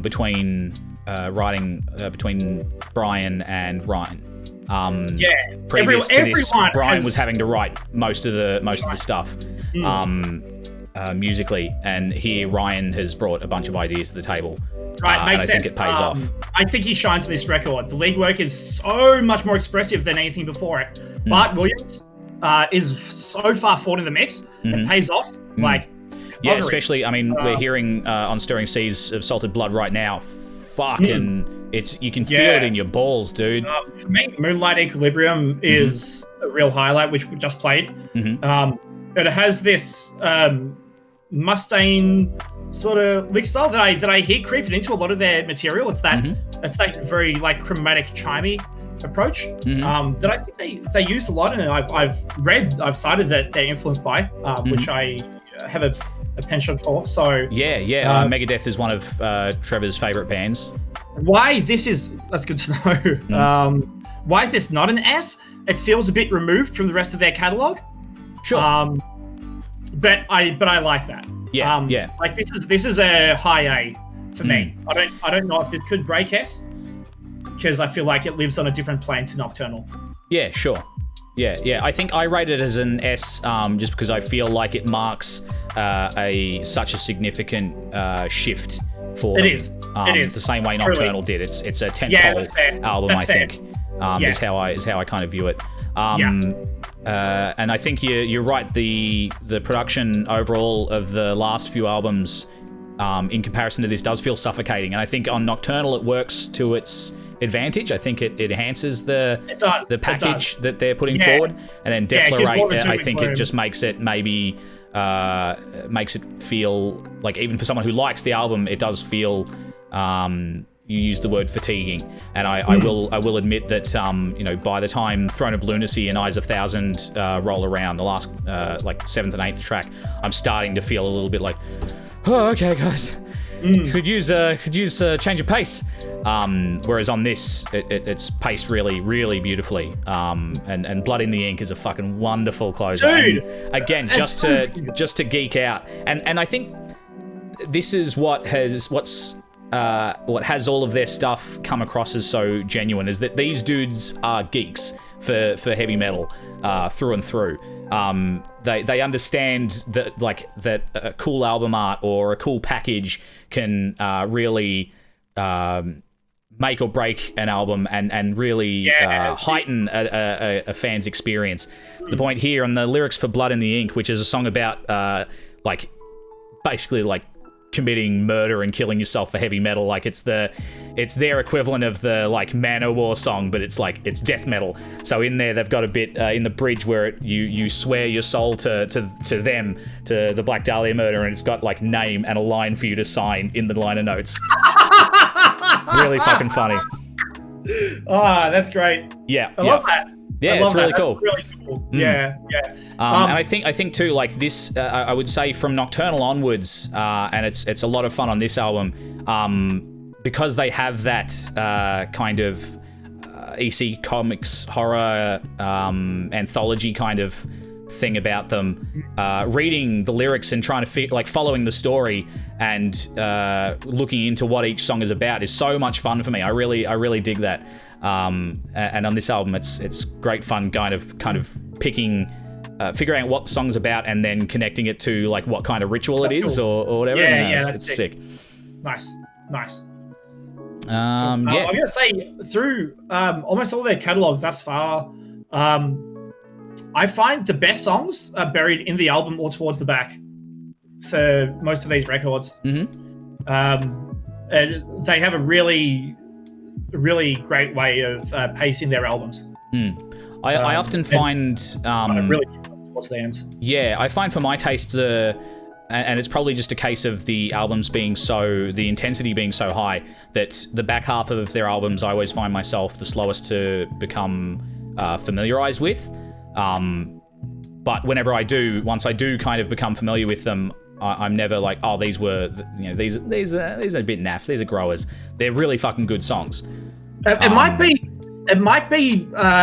between writing between Brian and Ryan. Previous to this, Brian was having to write most of the stuff. Musically, and here Ryan has brought a bunch of ideas to the table. Right, makes and I sense. think it pays off. I think he shines in this record. The lead work is so much more expressive than anything before it. Bart Williams is so far forward in the mix. It pays off. Especially, I mean, we're hearing on Stirring Seas of Salted Blood right now. Fucking, you can feel it in your balls, dude. For me, Moonlight Equilibrium is a real highlight, which we just played. It has this Mustaine sort of lick style that I hear creeping into a lot of their material. It's that very like chromatic chimey approach that I think they use a lot, and I've cited that they're influenced by, which I have a penchant for. So Megadeth is one of Trevor's favorite bands. That's good to know. Why is this not an S? It feels a bit removed from the rest of their catalog. Sure. But I like that. Like this is a high A for me. I don't know if this could break S, because I feel like it lives on a different plane to Nocturnal. Yeah, sure. Yeah. I think I rate it as an S just because I feel like it marks such a significant shift for them. It is. The same way Nocturnal did. It's a tentpole album. That's I think is how I kind of view it. And I think you're right. The production overall of the last few albums, in comparison to this, does feel suffocating. And I think on Nocturnal it works to its advantage. I think it enhances the package that they're putting forward. And then Deflorate, I think it just makes it maybe makes it feel like, even for someone who likes the album, it does feel. You use the word fatiguing, and I will admit that by the time Throne of Lunacy and Eyes of Thousand roll around, the last like 7th and 8th track, I'm starting to feel a little bit like, oh, okay, guys, could use a change of pace. Whereas on this, it's paced really, really beautifully. And Blood in the Ink is a fucking wonderful closer. Dude, and again, just to geek out, and I think this is what has all of their stuff come across as so genuine, is that these dudes are geeks for heavy metal through and through. They understand that a cool album art or a cool package can really make or break an album and really heighten a fan's experience. The point here on the lyrics for Blood in the Ink, which is a song about basically committing murder and killing yourself for heavy metal. Like it's their equivalent of the like Manowar song, but it's death metal. So in there they've got a bit in the bridge where you swear your soul to them, to the Black Dahlia Murder, and it's got like name and a line for you to sign in the liner notes. Really fucking funny. Ah, that's great. Yeah, I love that. Yeah, it's really cool. Really cool. Yeah. And I think too, like this, I would say from Nocturnal onwards, and it's a lot of fun on this album, because they have that kind of EC Comics horror anthology kind of thing about them. Reading the lyrics and trying to following the story and looking into what each song is about is so much fun for me. I really dig that. And on this album, it's great fun, kind of picking, figuring out what the song's about, and then connecting it to like what kind of ritual it is or whatever. It's sick. Nice. Yeah. I'm gonna say through almost all their catalogs thus far, I find the best songs are buried in the album or towards the back for most of these records. Mm-hmm. And they have a really great way of pacing their albums. I often find really towards the end. Yeah, I find for my taste and it's probably just a case of the albums the intensity being so high, that the back half of their albums I always find myself the slowest to become familiarized with. But whenever once I do kind of become familiar with them, I'm never like, oh, these are a bit naff. These are growers. They're really fucking good songs. It might be that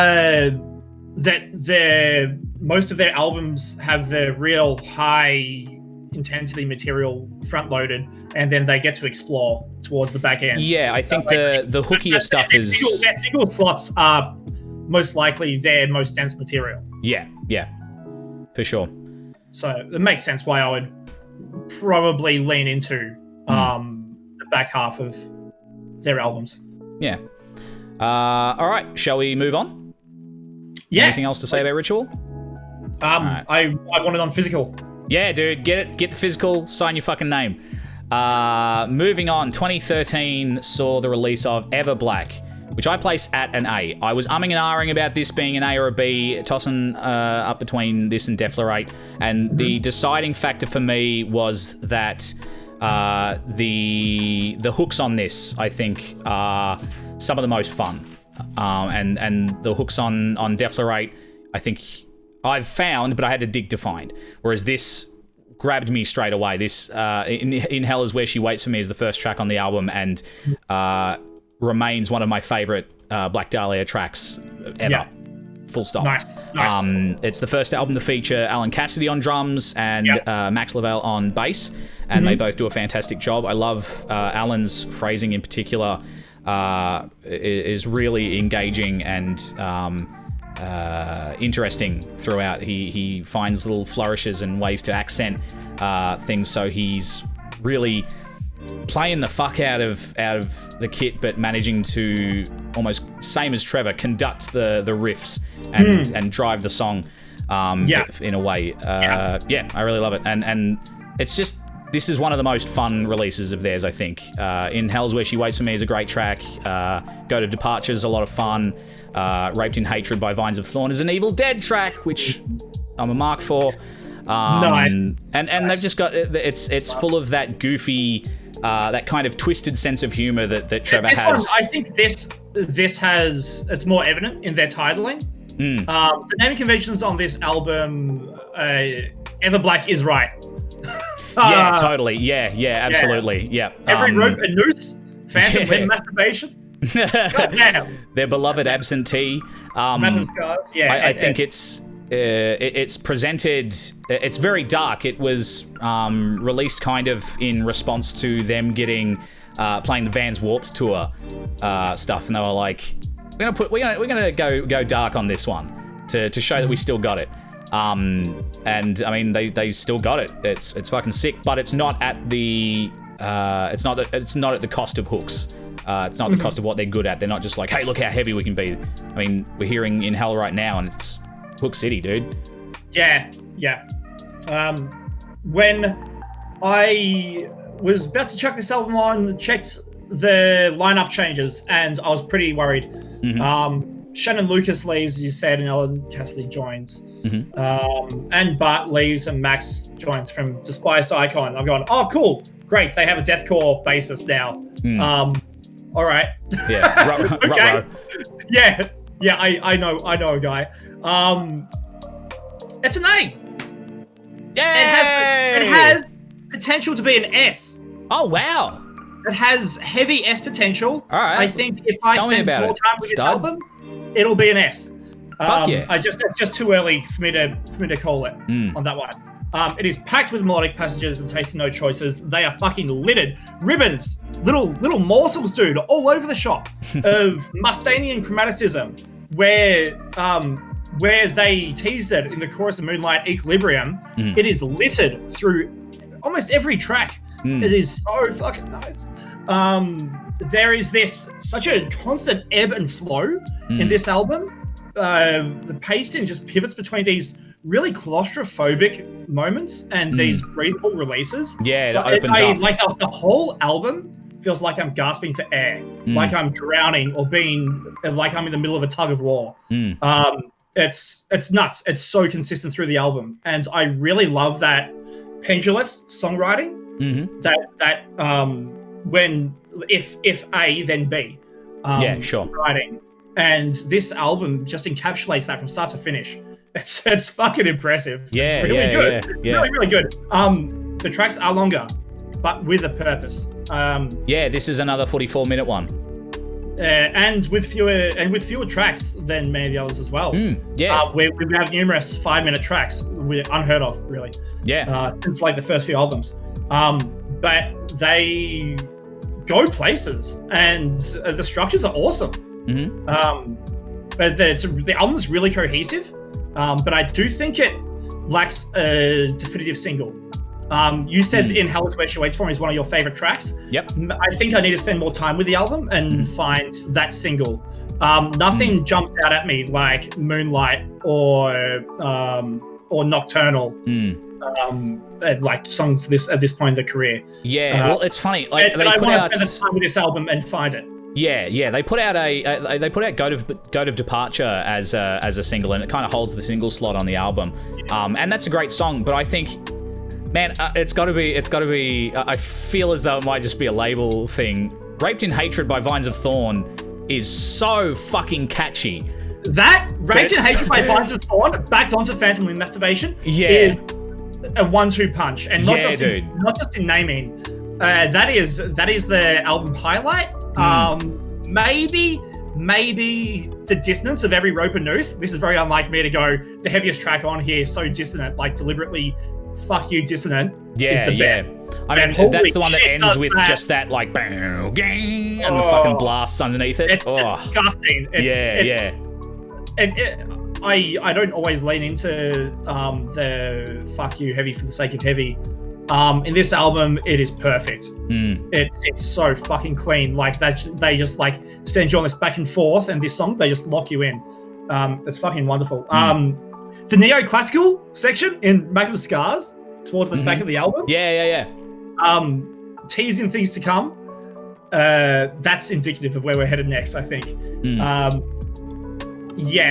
most of their albums have the real high intensity material front loaded, and then they get to explore towards the back end. Yeah, I think the hookier stuff is their single slots are most likely their most dense material. Yeah, for sure. So it makes sense why I would probably lean into the back half of their albums. Yeah. All right, shall we move on? Yeah. Anything else to say about Ritual? Right. I want it on physical. Yeah, dude, get the physical, sign your fucking name. Moving on, 2013 saw the release of Everblack, which I place at an A. I was umming and ahhing about this being an A or a B, tossing up between this and Deflorate, and the deciding factor for me was that the hooks on this, I think, are some of the most fun. And the hooks on Deflorate, I think I've found, but I had to dig to find. Whereas this grabbed me straight away. This in Hell Is Where She Waits For Me is the first track on the album, and remains one of my favorite Black Dahlia tracks ever. Yeah. Full stop. Nice. It's the first album to feature Alan Cassidy on drums and Max Lavelle on bass, and they both do a fantastic job. I love Alan's phrasing in particular. Is really engaging and interesting throughout. He finds little flourishes and ways to accent things, so he's really playing the fuck out of the kit, but managing to, almost same as Trevor, conduct the riffs and drive the song in a way. I really love it, and it's just, this is one of the most fun releases of theirs, I think. In Hell's Where She Waits For Me is a great track. Go to Departure is a lot of fun. Raped in Hatred by Vines of Thorn is an Evil Dead track, which I'm a mark for. Nice. And they've just got, it's full of that goofy, that kind of twisted sense of humor that Trevor has. I think this has, it's more evident in their titling. The naming conventions on this album, Everblack is right. Yeah, totally. Yeah, absolutely. Yeah. Every rope and noose, phantom limb masturbation. Damn. Their beloved Absentee. Scars. Yeah, I think it's presented. It's very dark. It was released kind of in response to them getting playing the Vans Warped Tour stuff, and they were like, we're gonna go dark on this one to show that we still got it. And I mean, they still got it. It's fucking sick, but it's not at the it's not at the cost of hooks. It's not the cost of what they're good at. They're not just like, hey, look how heavy we can be. I mean, we're hearing In Hell right now, and it's Hook City, dude. Yeah. When I was about to chuck this album on, checked the lineup changes, and I was pretty worried. Shannon Lucas leaves, as you said, and Ellen Cassidy joins. And Bart leaves, and Max joins from Despised Icon. I've gone, oh, cool, great. They have a deathcore bassist now. All right. Yeah. Okay. Yeah. I know a guy. It's an A. Yay! It has potential to be an S. Oh wow. It has heavy S potential. All right. I think if I spend more time with this album, it'll be an S. Fuck yeah. It's just too early for me to call it on that one. It is packed with melodic passages and tasty note choices. They are fucking littered. Ribbons, little morsels, dude, all over the shop of Mustainean chromaticism, where they teased it in the chorus of Moonlight Equilibrium. It is littered through almost every track. It is so fucking nice. There is such a constant ebb and flow in this album. The pacing just pivots between these really claustrophobic moments and these breathable releases. Yeah, so it opens up. Like the whole album feels like I'm gasping for air, like I'm drowning or like I'm in the middle of a tug of war. It's nuts. It's so consistent through the album, and I really love that pendulous songwriting. That when if A then B, writing, and this album just encapsulates that from start to finish. It's fucking impressive. It's really good. Really good. The tracks are longer, but with a purpose. This is another 44-minute one. And with fewer tracks than many of the others as well. We have numerous 5-minute tracks. We're unheard of, really. Since like the first few albums. But they go places, and the structures are awesome. The album's really cohesive, but I do think it lacks a definitive single. You said In Hell Is Where She Waits For Me is one of your favorite tracks. I think I need to spend more time with the album and find that single. Nothing jumps out at me like Moonlight or Nocturnal. Like songs at this point in their career. Well, it's funny. Like, I want to spend the time with this album and find it. They put out Goat of Departure as a single, and it kind of holds the single slot on the album. And that's a great song, but I think, man, it's got to be. I feel as though it might just be a label thing. Raped in Hatred by Vines of Thorn is so fucking catchy. That Raped in Hatred by Vines of Thorn backed onto Phantom Limb Masturbation is a 1-2 punch, and not just in naming. That is the album highlight. Maybe the dissonance of Every Rope and Noose. This is very unlike me to go the heaviest track on here, so dissonant, like deliberately fuck you dissonant. Is the best. I mean, that's the one that ends with just that like bang, and the fucking blasts underneath it. It's disgusting. I don't always lean into the fuck you heavy for the sake of heavy. In this album, it is perfect. It's so fucking clean. Like they just like send you on this back and forth, and this song they just lock you in. It's fucking wonderful. The neoclassical section in Map of Scars towards the back of the album. Teasing things to come. That's indicative of where we're headed next, I think.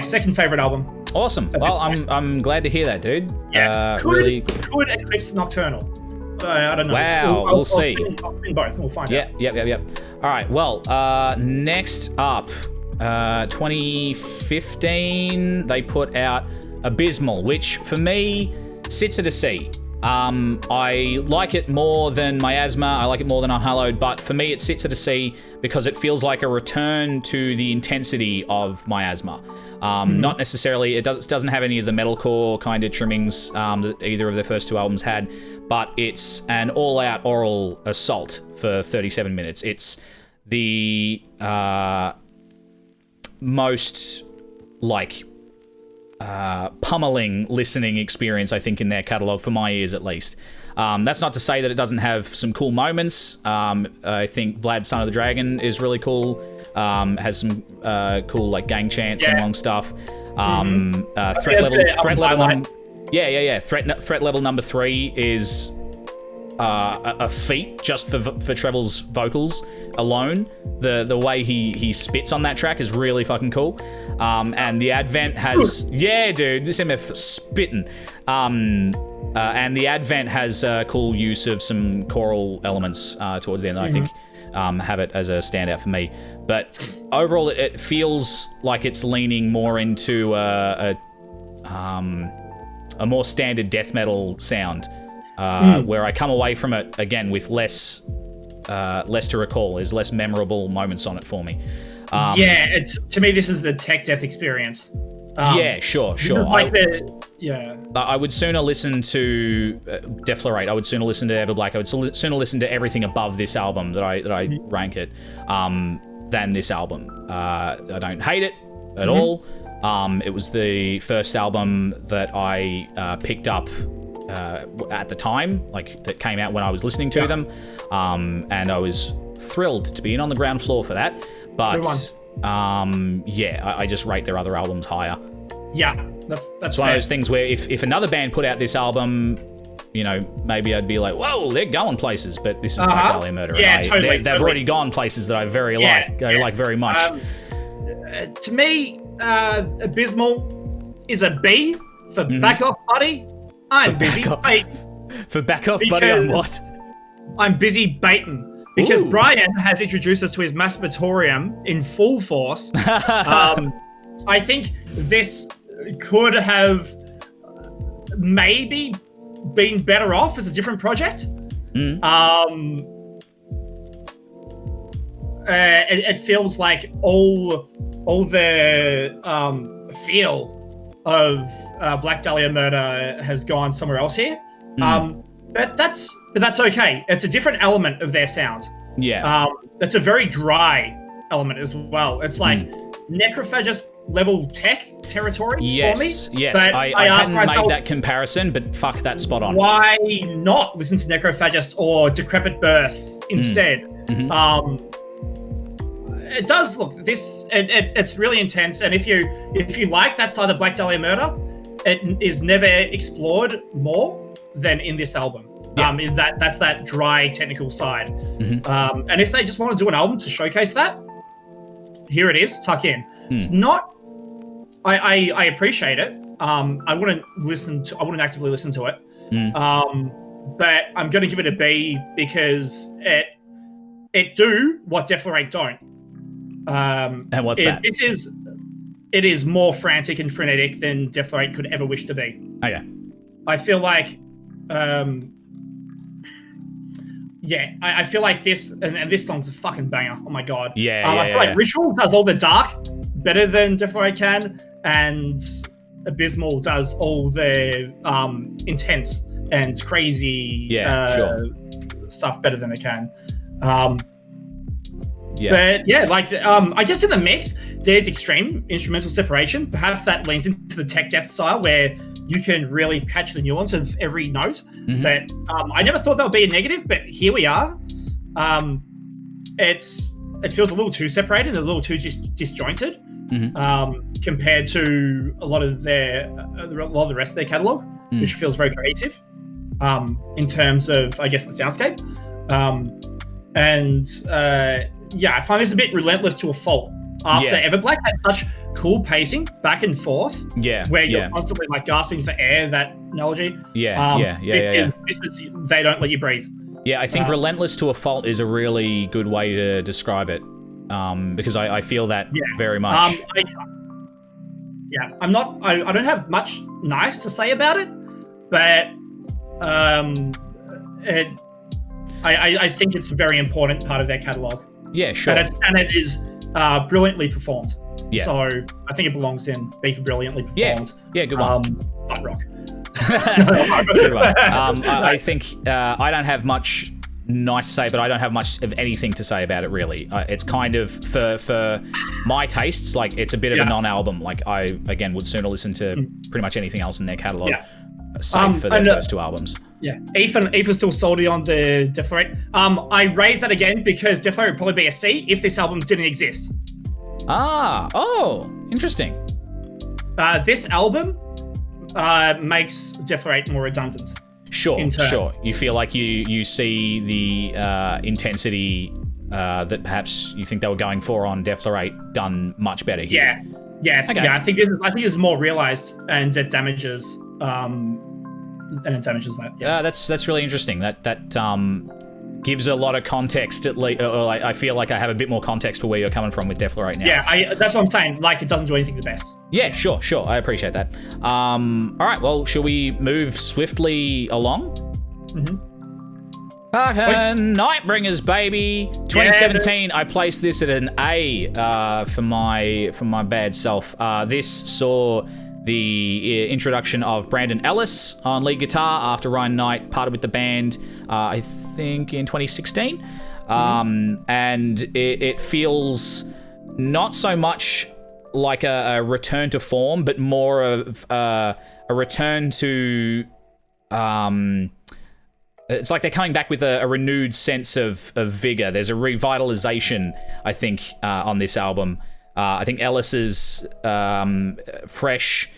Second favorite album. Awesome. Well, I'm glad to hear that, dude. Could eclipse Nocturnal. I don't know. Wow, we'll see. I'll spin both and we'll find out. All right, well, next up, 2015, they put out Abysmal, which for me sits at a C. I like it more than Miasma, I like it more than Unhallowed, but for me it sits at a C because it feels like a return to the intensity of Miasma. Not necessarily, it doesn't have any of the metalcore kind of trimmings that either of the first two albums had, but it's an all-out oral assault for 37 minutes. It's the most, like, pummeling listening experience, I think, in their catalogue, for my ears at least. That's not to say that it doesn't have some cool moments. I think Vlad, Son of the Dragon is really cool. Has some cool like gang chants and long stuff. Threat level number 3 is a feat just for Trevor's vocals alone. The way he spits on that track is really fucking cool. And the Advent has dude, this MF spitting. And the Advent has cool use of some choral elements towards the end. I think have it as a standout for me. But overall, it feels like it's leaning more into a more standard death metal sound, where I come away from it again with less to recall. There's less memorable moments on it for me. To me, this is the tech death experience. Sure. I would sooner listen to Deflorate. I would sooner listen to Everblack. I would sooner listen to everything above this album that I rank it than this album. I don't hate it at all. It was the first album that I picked up at the time, like that came out when I was listening to them, and I was thrilled to be in on the ground floor for that. But I just rate their other albums higher. Yeah, that's one of those things where if another band put out this album, you know, maybe I'd be like, whoa, they're going places. But this is Black Dahlia Murder. Yeah, totally. They've already gone places that I like very much. To me, Abysmal is a B for back off, buddy. I'm busy. For back off, buddy, on what? I'm busy baiting. Because Brian has introduced us to his masturbatorium in full force. I think this could have maybe been better off as a different project. It feels like all the feel of Black Dahlia Murder has gone somewhere else here. But that's okay. It's a different element of their sound. Yeah. It's a very dry element as well. It's like necrophagist level tech territory for me. Yes. I hadn't made that comparison, but fuck, that's spot on. Why not listen to Necrophagist or Decrepit Birth instead? It does look it's really intense, and if you like that side of Black Dahlia Murder, it is never explored more than in this album. That's that dry technical side. And if they just want to do an album to showcase that, here it is, tuck in. It's not. I appreciate it. I wouldn't actively listen to it. But I'm going to give it a B because it do what Deflorate don't. And what's that? It is more frantic and frenetic than Deflorate could ever wish to be. Okay. I feel like, I feel like this, and this song's a fucking banger. Oh my god. I feel like Ritual does all the dark better than Deflorate can, and Abysmal does all the intense and crazy stuff better than it can. But I guess in the mix, there's extreme instrumental separation. Perhaps that leans into the tech death style where you can really catch the nuance of every note. But I never thought that would be a negative, but here we are. It feels a little too separated, a little too disjointed compared to a lot of the rest of their catalog, which feels very cohesive in terms of, I guess, the soundscape. I find this a bit relentless to a fault. After Everblack had such cool pacing back and forth, where you're constantly like gasping for air. That analogy, This is they don't let you breathe. Yeah, I think relentless to a fault is a really good way to describe it, because I feel that very much. I don't have much nice to say about it, but I think it's a very important part of their catalog. Yeah, sure. And it is brilliantly performed. Yeah. So I think it belongs in B for brilliantly performed. Yeah, good one. Butt rock. Good one. I think I don't have much nice to say, but I don't have much of anything to say about it, really. It's kind of, for my tastes, like, it's a bit of a non-album. Like, I, again, would sooner listen to pretty much anything else in their catalogue, save for their first two albums. Yeah, Ethan's still salty on the Deflorate. I raise that again because Deflorate would probably be a C if this album didn't exist. Interesting. This album makes Deflorate more redundant. Sure, in turn. sure. You feel like you see the intensity that perhaps you think they were going for on Deflorate done much better here. Yeah. Yes. Okay. Yeah. I think this is more realized, and it damages that. Yeah. That's really interesting. That gives a lot of context. At least, or like, I feel like I have a bit more context for where you're coming from with Deflorate now. Yeah. That's what I'm saying. Like, it doesn't do anything the best. Yeah. Sure. I appreciate that. All right. Well, shall we move swiftly along? Mm-hmm. Nightbringers, baby. 2017. I placed this at an A for my bad self. This saw the introduction of Brandon Ellis on lead guitar after Ryan Knight parted with the band, I think in 2016. And it feels not so much like a return to form, but more of a return to... it's like they're coming back with a renewed sense of vigor. There's a revitalization, I think, on this album. I think Ellis's fresh,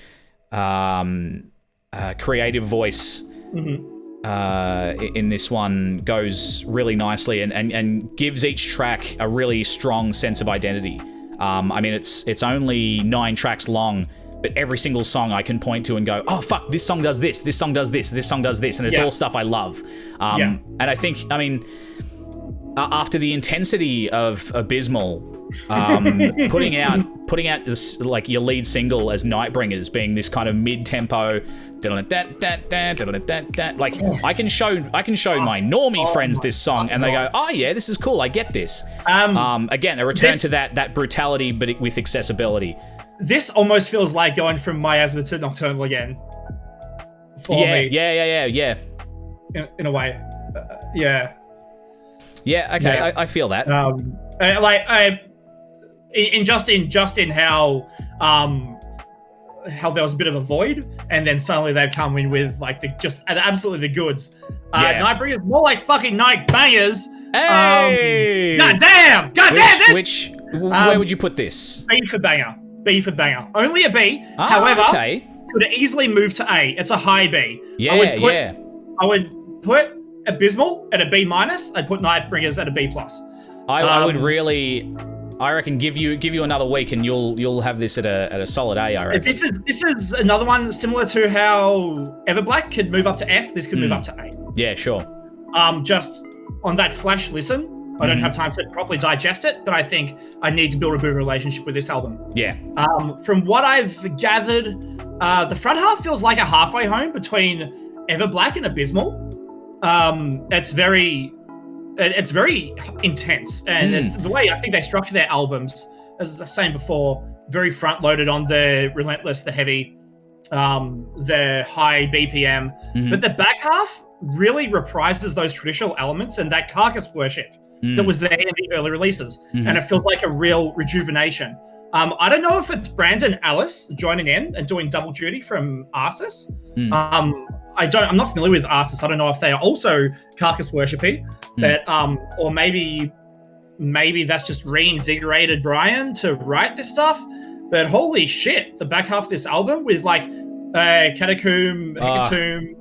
creative voice in this one goes really nicely and gives each track a really strong sense of identity. I mean, it's only 9 tracks long, but every single song I can point to and go, oh, fuck, this song does this song does this song does this, and it's all stuff I love. And I think, I mean, after the intensity of Abysmal, putting out this, like, your lead single as Nightbringers being this kind of mid-tempo, like, I can show my normie friends this song, and they go, oh yeah, this is cool, I get this. Again, a return to that brutality, but with accessibility. This almost feels like going from Miasma to Nocturnal again. Yeah. In a way, yeah. Yeah. Okay, yeah. I feel that. In how there was a bit of a void, and then suddenly they've come in with like absolutely the goods. Nightbringers, more like fucking Nightbangers. Hey! Goddamn! Where would you put this? B for banger. Only a B. However, could easily move to A. It's a high B. I would put Abysmal at a B minus. I'd put Nightbringers at a B plus. I would really, I reckon, give you another week and you'll have this at a solid A. I reckon. This is another one similar to how Everblack could move up to S. This could move up to A. Yeah, sure. Just on that flash listen, I don't have time to properly digest it, but I think I need to build a bit of a relationship with this album. Yeah. From what I've gathered, the front half feels like a halfway home between Everblack and Abysmal. It's very intense, and it's the way I think they structure their albums, as I was saying before, very front-loaded on the relentless, the heavy, the high BPM. But the back half really reprises those traditional elements and that carcass worship that was there in the early releases, and it feels like a real rejuvenation. I don't know if it's Brandon Ellis joining in and doing double duty from Arsis. I'm not familiar with Arsis. I don't know if they are also carcass worshipy, but or maybe that's just reinvigorated Brian to write this stuff. But holy shit, the back half of this album with like Catacomb, Hecatomb,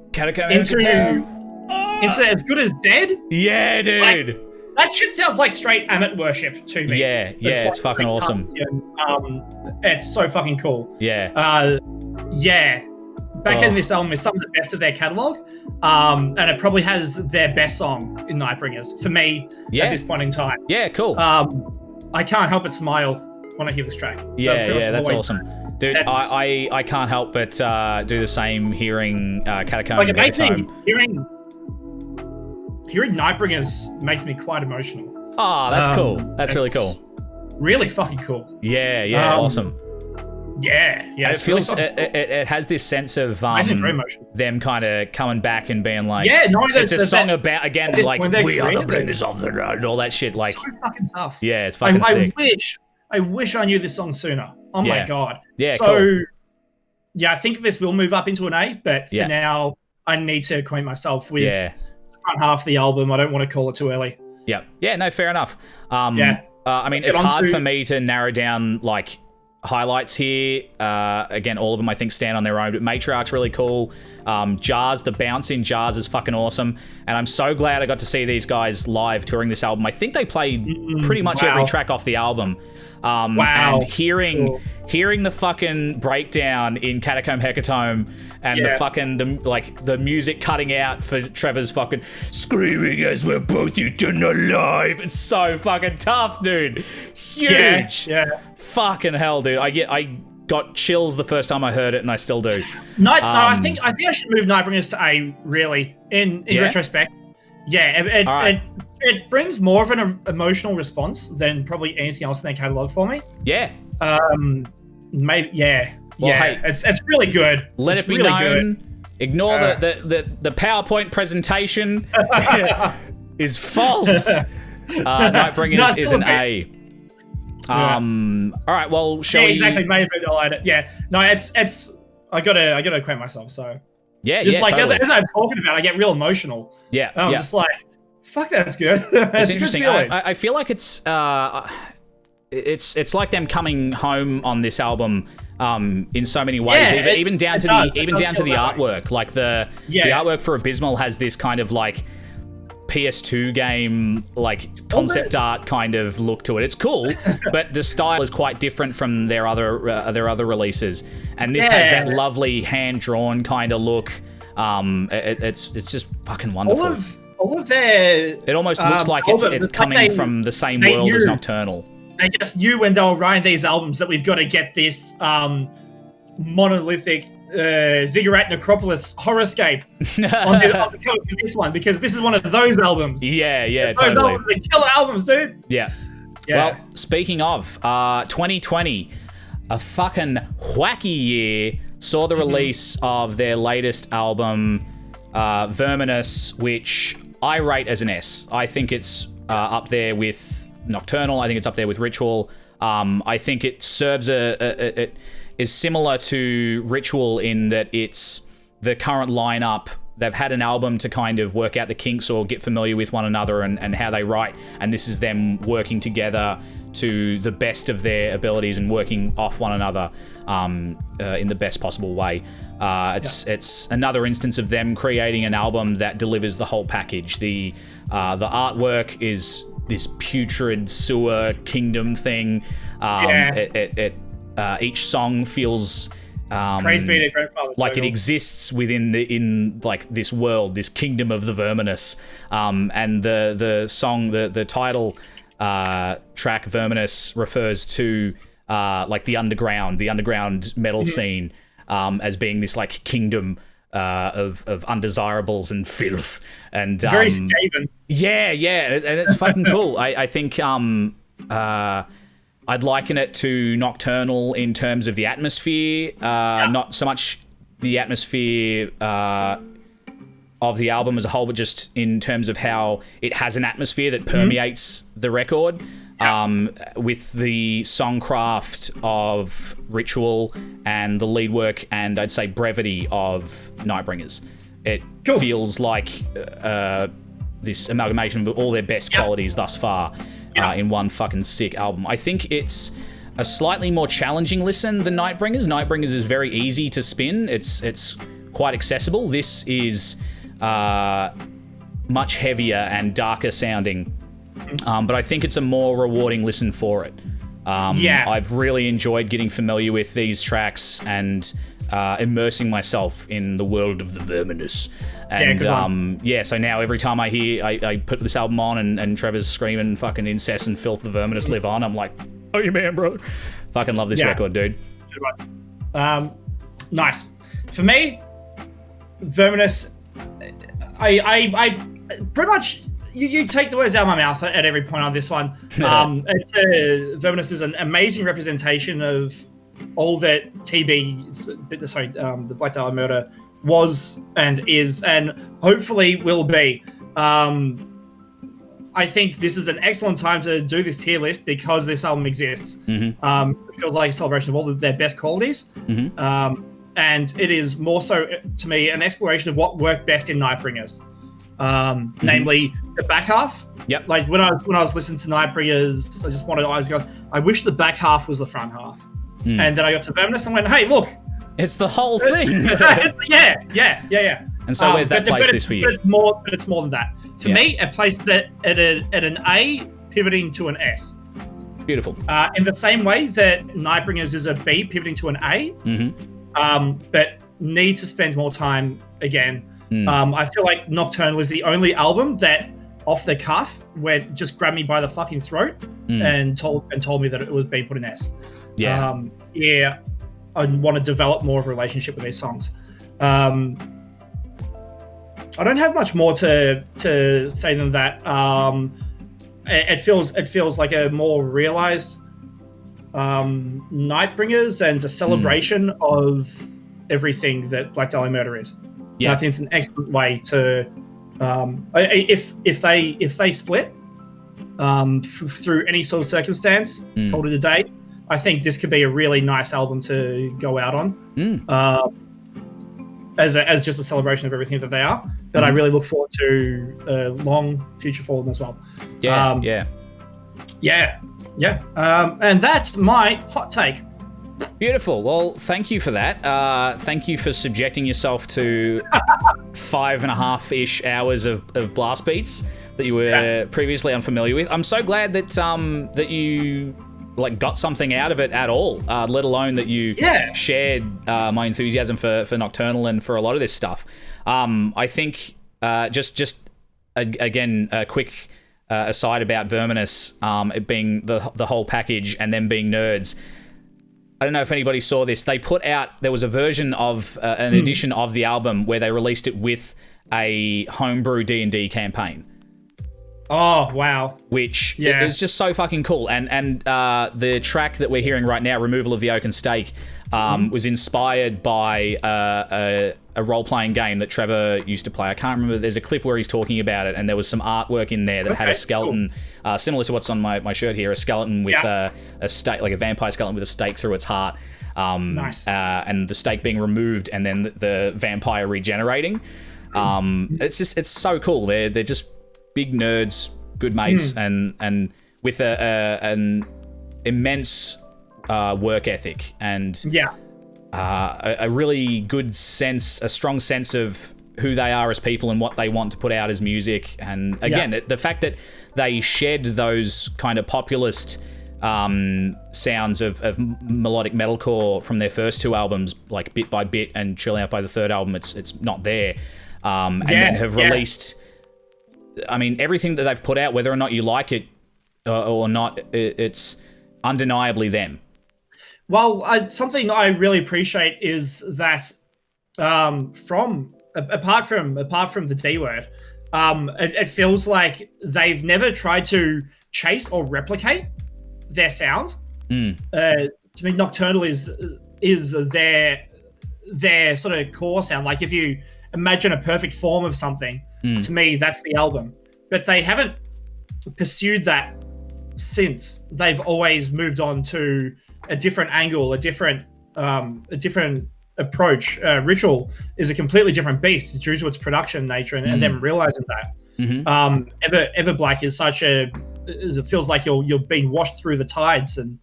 into As Good as Dead. Yeah, dude. Like, that shit sounds like straight Amit worship to me. Yeah, it's fucking awesome. It's so fucking cool. Yeah. Back in this album is some of the best of their catalog, and it probably has their best song in Nightbringers for me at this point in time. Yeah, cool. I can't help but smile when I hear this track. Yeah, that's awesome. Dude, I can't help but do the same hearing Catacomb. Like, amazing. Hearing Nightbringers makes me quite emotional. Oh, that's cool. That's really cool. Really fucking cool. Yeah, awesome. Yeah. It feels really it has this sense of them kind of coming back and being like, it's a song about, again, like, we are the blenders of the road and all that shit. Like, it's so fucking tough. Yeah, it's fucking sick. I wish I knew this song sooner. Oh my god. Yeah, so cool. Yeah, I think this will move up into an A, but for now I need to acquaint myself with the front half of the album. I don't want to call it too early. Yeah, no, fair enough. I mean, it's hard for me to narrow down, like, highlights here. Again, all of them I think stand on their own, but Matriarch's really cool. Jars, the bounce in Jars is fucking awesome, and I'm so glad I got to see these guys live touring this album. I think they played pretty much every track off the album. And hearing the fucking breakdown in Catacomb Hecatome and the music cutting out for Trevor's fucking screaming as we're both eaten alive. It's so fucking tough, dude. Huge. Yeah. Fucking hell, dude. I got chills the first time I heard it, and I still do. No, I think I should move Nightbringers to A. Really, in retrospect, it brings more of an emotional response than probably anything else in their catalog for me. Yeah. Maybe. Yeah. Well, yeah. Hey, it's really good. Let it be really known. Good. Ignore the PowerPoint presentation is false. Nightbringers is an A. All right, well, shall we... exactly, maybe they'll add it. Yeah, no, it's I gotta acquaint myself. So just totally. as I'm talking about, I get real emotional. Yeah, and I'm just like, fuck, that's good. It's interesting. I feel like it's like them coming home on this album in so many ways. Even down to the artwork. Like the artwork for Abysmal has this kind of like PS2 game, like concept art kind of look to it. It's cool, but the style is quite different from their other releases. And this has that lovely hand-drawn kind of look. It's just fucking wonderful. All of their... It almost looks like it's coming from the same world as Nocturnal. They just knew when they were writing these albums that we've got to get this monolithic Ziggurat Necropolis horrorscape on the cover of this one, because this is one of those albums. Yeah, those totally. Albums, the killer albums, dude. Yeah. Well, speaking of 2020, a fucking wacky year saw the release of their latest album, Verminous, which I rate as an S. I think it's up there with Nocturnal. I think it's up there with Ritual. I think it serves it is similar to Ritual in that it's the current lineup. They've had an album to kind of work out the kinks or get familiar with one another and how they write, and this is them working together to the best of their abilities and working off one another in the best possible way. It's another instance of them creating an album that delivers the whole package. The artwork is this putrid sewer kingdom thing. Each song feels Praise be to grandfather like it exists within this world, this kingdom of the Verminous. And the song, the title track Verminous refers to like the underground metal scene as being this like kingdom of undesirables and filth and very Skaven. Yeah, and it's fucking cool. I think I'd liken it to Nocturnal in terms of the atmosphere, not so much the atmosphere of the album as a whole, but just in terms of how it has an atmosphere that permeates the record. With the songcraft of Ritual and the lead work and I'd say brevity of Nightbringers. It feels like this amalgamation of all their best qualities thus far in one fucking sick album. I think it's a slightly more challenging listen than Nightbringers. Nightbringers is very easy to spin. It's quite accessible. This is much heavier and darker sounding. But I think it's a more rewarding listen for it. I've really enjoyed getting familiar with these tracks and immersing myself in the world of the Verminous. And so now every time I put this album on and Trevor's screaming fucking incest and filth, the Verminous live on, I'm like, oh, you man, bro. Fucking love this record, dude. Nice. For me, Verminous, I pretty much... You take the words out of my mouth at every point on this one. Verminous is an amazing representation of all that the Black Dahlia Murder was and is, and hopefully will be. I think this is an excellent time to do this tier list because this album exists. It feels like a celebration of all of their best qualities. And it is more so, to me, an exploration of what worked best in Nightbringers. Namely the back half. Like when I was listening to Nightbringers, I wish the back half was the front half. And then I got to Verminous and went, hey, look. It's the whole thing. yeah. And so where's that place this for you? But it's more than that. For me, it placed it at an A pivoting to an S. Beautiful. In the same way that Nightbringers is a B pivoting to an A, but need to spend more time again. I feel like Nocturnal is the only album that, off the cuff, where it just grabbed me by the fucking throat and told me that it was being put in S. Yeah. I want to develop more of a relationship with these songs. I don't have much more to say than that. It feels like a more realized Nightbringers and a celebration of everything that Black Dahlia Murder is. Yeah, and I think it's an excellent way to if they split through any sort of circumstance, called it a day. I think this could be a really nice album to go out on, as just a celebration of everything that they are. But I really look forward to a long future for them as well. And that's my hot take. Beautiful. Well, thank you for that. Thank you for subjecting yourself to 5.5-ish hours of blast beats that you were previously unfamiliar with. I'm so glad that that you got something out of it at all, let alone that you shared my enthusiasm for Nocturnal and for a lot of this stuff. I think just again a quick aside about Verminous, it being the whole package and them being nerds. I don't know if anybody saw this. They put out, there was a version of an edition of the album where they released it with a homebrew D&D campaign. Oh, wow. Which is just so fucking cool. And the track that we're hearing right now, Removal of the Oaken Stake, was inspired by a role-playing game that Trevor used to play. I can't remember. There's a clip where he's talking about it, and there was some artwork in there that had a skeleton, similar to what's on my shirt here, a skeleton with a stake, like a vampire skeleton with a stake through its heart. Nice. And the stake being removed, and then the vampire regenerating. It's so cool. They're just big nerds, good mates, and with an immense work ethic and a really good sense, a strong sense of who they are as people and what they want to put out as music. And again, the fact that they shed those kind of populist sounds of melodic metalcore from their first two albums, like bit by bit, and Chill Out by the third album, it's not there. And then have released, I mean, everything that they've put out, whether or not you like it or not, it's undeniably them. Well, something I really appreciate is that apart from the D word, it feels like they've never tried to chase or replicate their sound. To me, Nocturnal is their sort of core sound. Like if you imagine a perfect form of something, to me, that's the album. But they haven't pursued that since. They've always moved on to a different angle, a different approach. Ritual is a completely different beast due to its production nature, and them realizing that. Everblack is it feels like you're being washed through the tides, and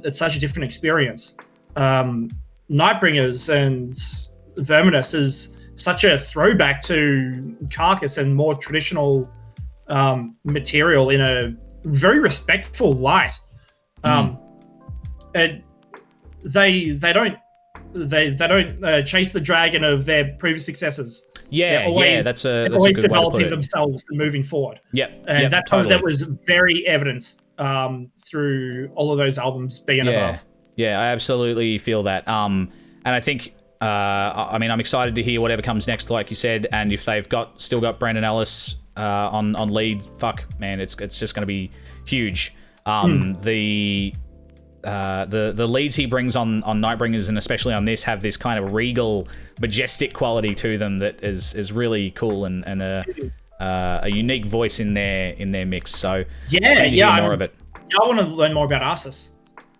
it's such a different experience. Nightbringers and Verminous is such a throwback to Carcass and more traditional material in a very respectful light. And they don't chase the dragon of their previous successors. That's a always good developing way to put it. Themselves and moving forward. That was very evident through all of those albums being above. Yeah, I absolutely feel that. And I think, I mean, I'm excited to hear whatever comes next, like you said. And if they've still got Brandon Ellis on lead, fuck, man, it's just going to be huge. The leads he brings on Nightbringers, and especially on this, have this kind of regal, majestic quality to them that is really cool, and a unique voice in their mix. So more of it. I want to learn more about Arsis.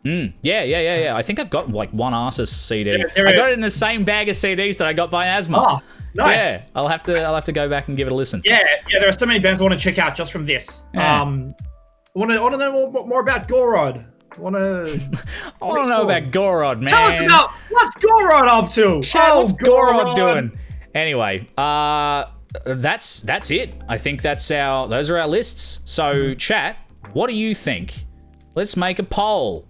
Yeah. I think I've got like one Arsis CD. I got it in the same bag of CDs that I got by Miasma. Oh, nice. Yeah, I'll have to go back and give it a listen. Yeah. There are so many bands I want to check out just from this. I want to know more about Gorod. Wanna? I want to know about Gorod, man. Tell us about what's Gorod up to. What's Gorod doing? Anyway, that's it. I think those are our lists. So, chat, what do you think? Let's make a poll.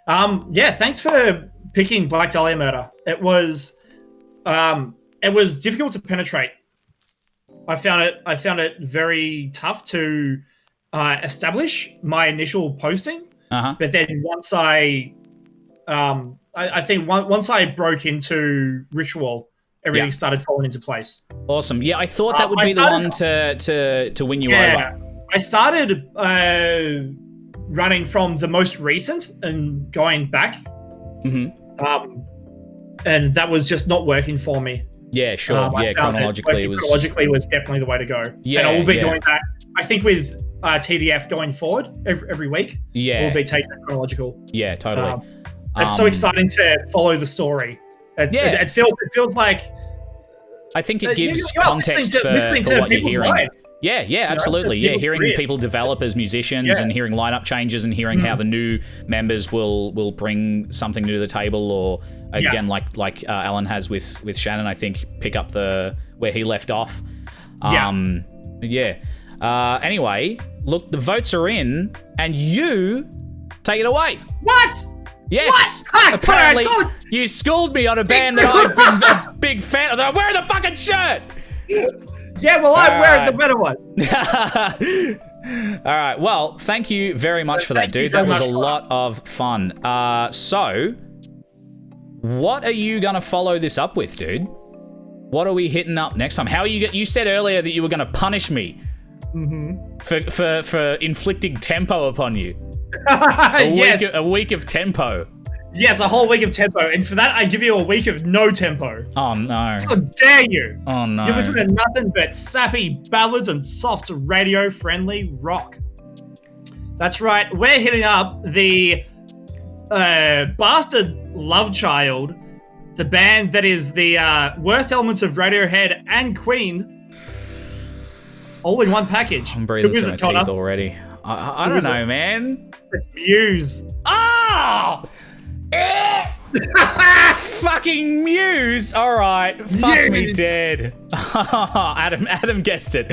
Yeah, thanks for picking Black Dahlia Murder. It was difficult to penetrate. I found it very tough to establish my initial posting. But then once I think once I broke into Ritual, everything started falling into place. Awesome. Yeah, I thought that would be the one to win you over. I started running from the most recent and going back. And that was just not working for me. Yeah, sure. Chronologically was definitely the way to go. Yeah, and I will be doing that. I think with TDF going forward every week. Yeah, we'll be taking it chronological. Yeah, totally. It's so exciting to follow the story. It feels like. I think it gives context for what you're hearing. Lives. Yeah, absolutely. Yeah, hearing people develop as musicians and hearing lineup changes and hearing how the new members will bring something new to the table, or again, like Alan has with Shannon, I think, pick up where he left off. Anyway, look, the votes are in, and you take it away. What? Yes. What? Apparently, you schooled me on a band that I've been a big fan of. I'm wearing the fucking shirt. Yeah, well, I'm wearing the better one. All right. Well, thank you very much for that, dude. That was a lot of fun. So, what are you gonna follow this up with, dude? What are we hitting up next time? How are you? You said earlier that you were gonna punish me for inflicting tempo upon you. A week of tempo. Yes, a whole week of tempo, and for that I give you a week of no tempo. Oh no! How dare you? Oh no! You listen to nothing but sappy ballads and soft radio-friendly rock. That's right. We're hitting up the Bastard Love Child, the band that is the worst elements of Radiohead and Queen, all in one package. I'm breathing through my teeth already. I don't know, man. It's Muse. Oh! Fucking Muse. All right. Fuck me dead. Adam guessed it.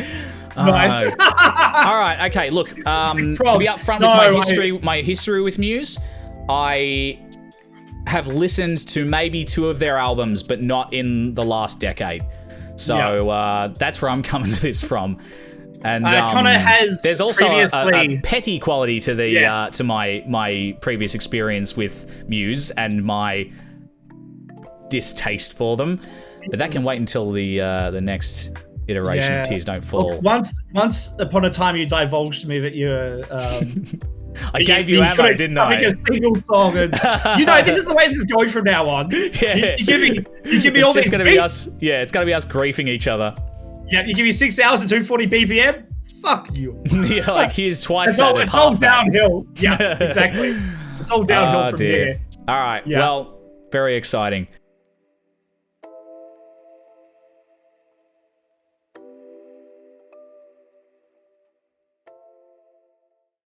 Nice. All right. Okay. Look. To be upfront with my history with Muse, I have listened to maybe 2 of their albums, but not in the last decade. So that's where I'm coming to this from. And Connor has there's also a petty quality to the to my previous experience with Muse and my distaste for them, but that can wait until the next iteration of Tears Don't Fall. Look, once upon a time, you divulged to me that you're. I gave you ammo, didn't I? A single song, and this is the way this is going from now on. Yeah, you give me it's all just these. Gonna be us. Yeah, it's gonna be us griefing each other. Yeah, you give me 6 hours and 240 BPM. Fuck you. Yeah, like here's twice that. It's all downhill. Yeah, exactly. It's all downhill from here. All right. Yeah. Well, very exciting.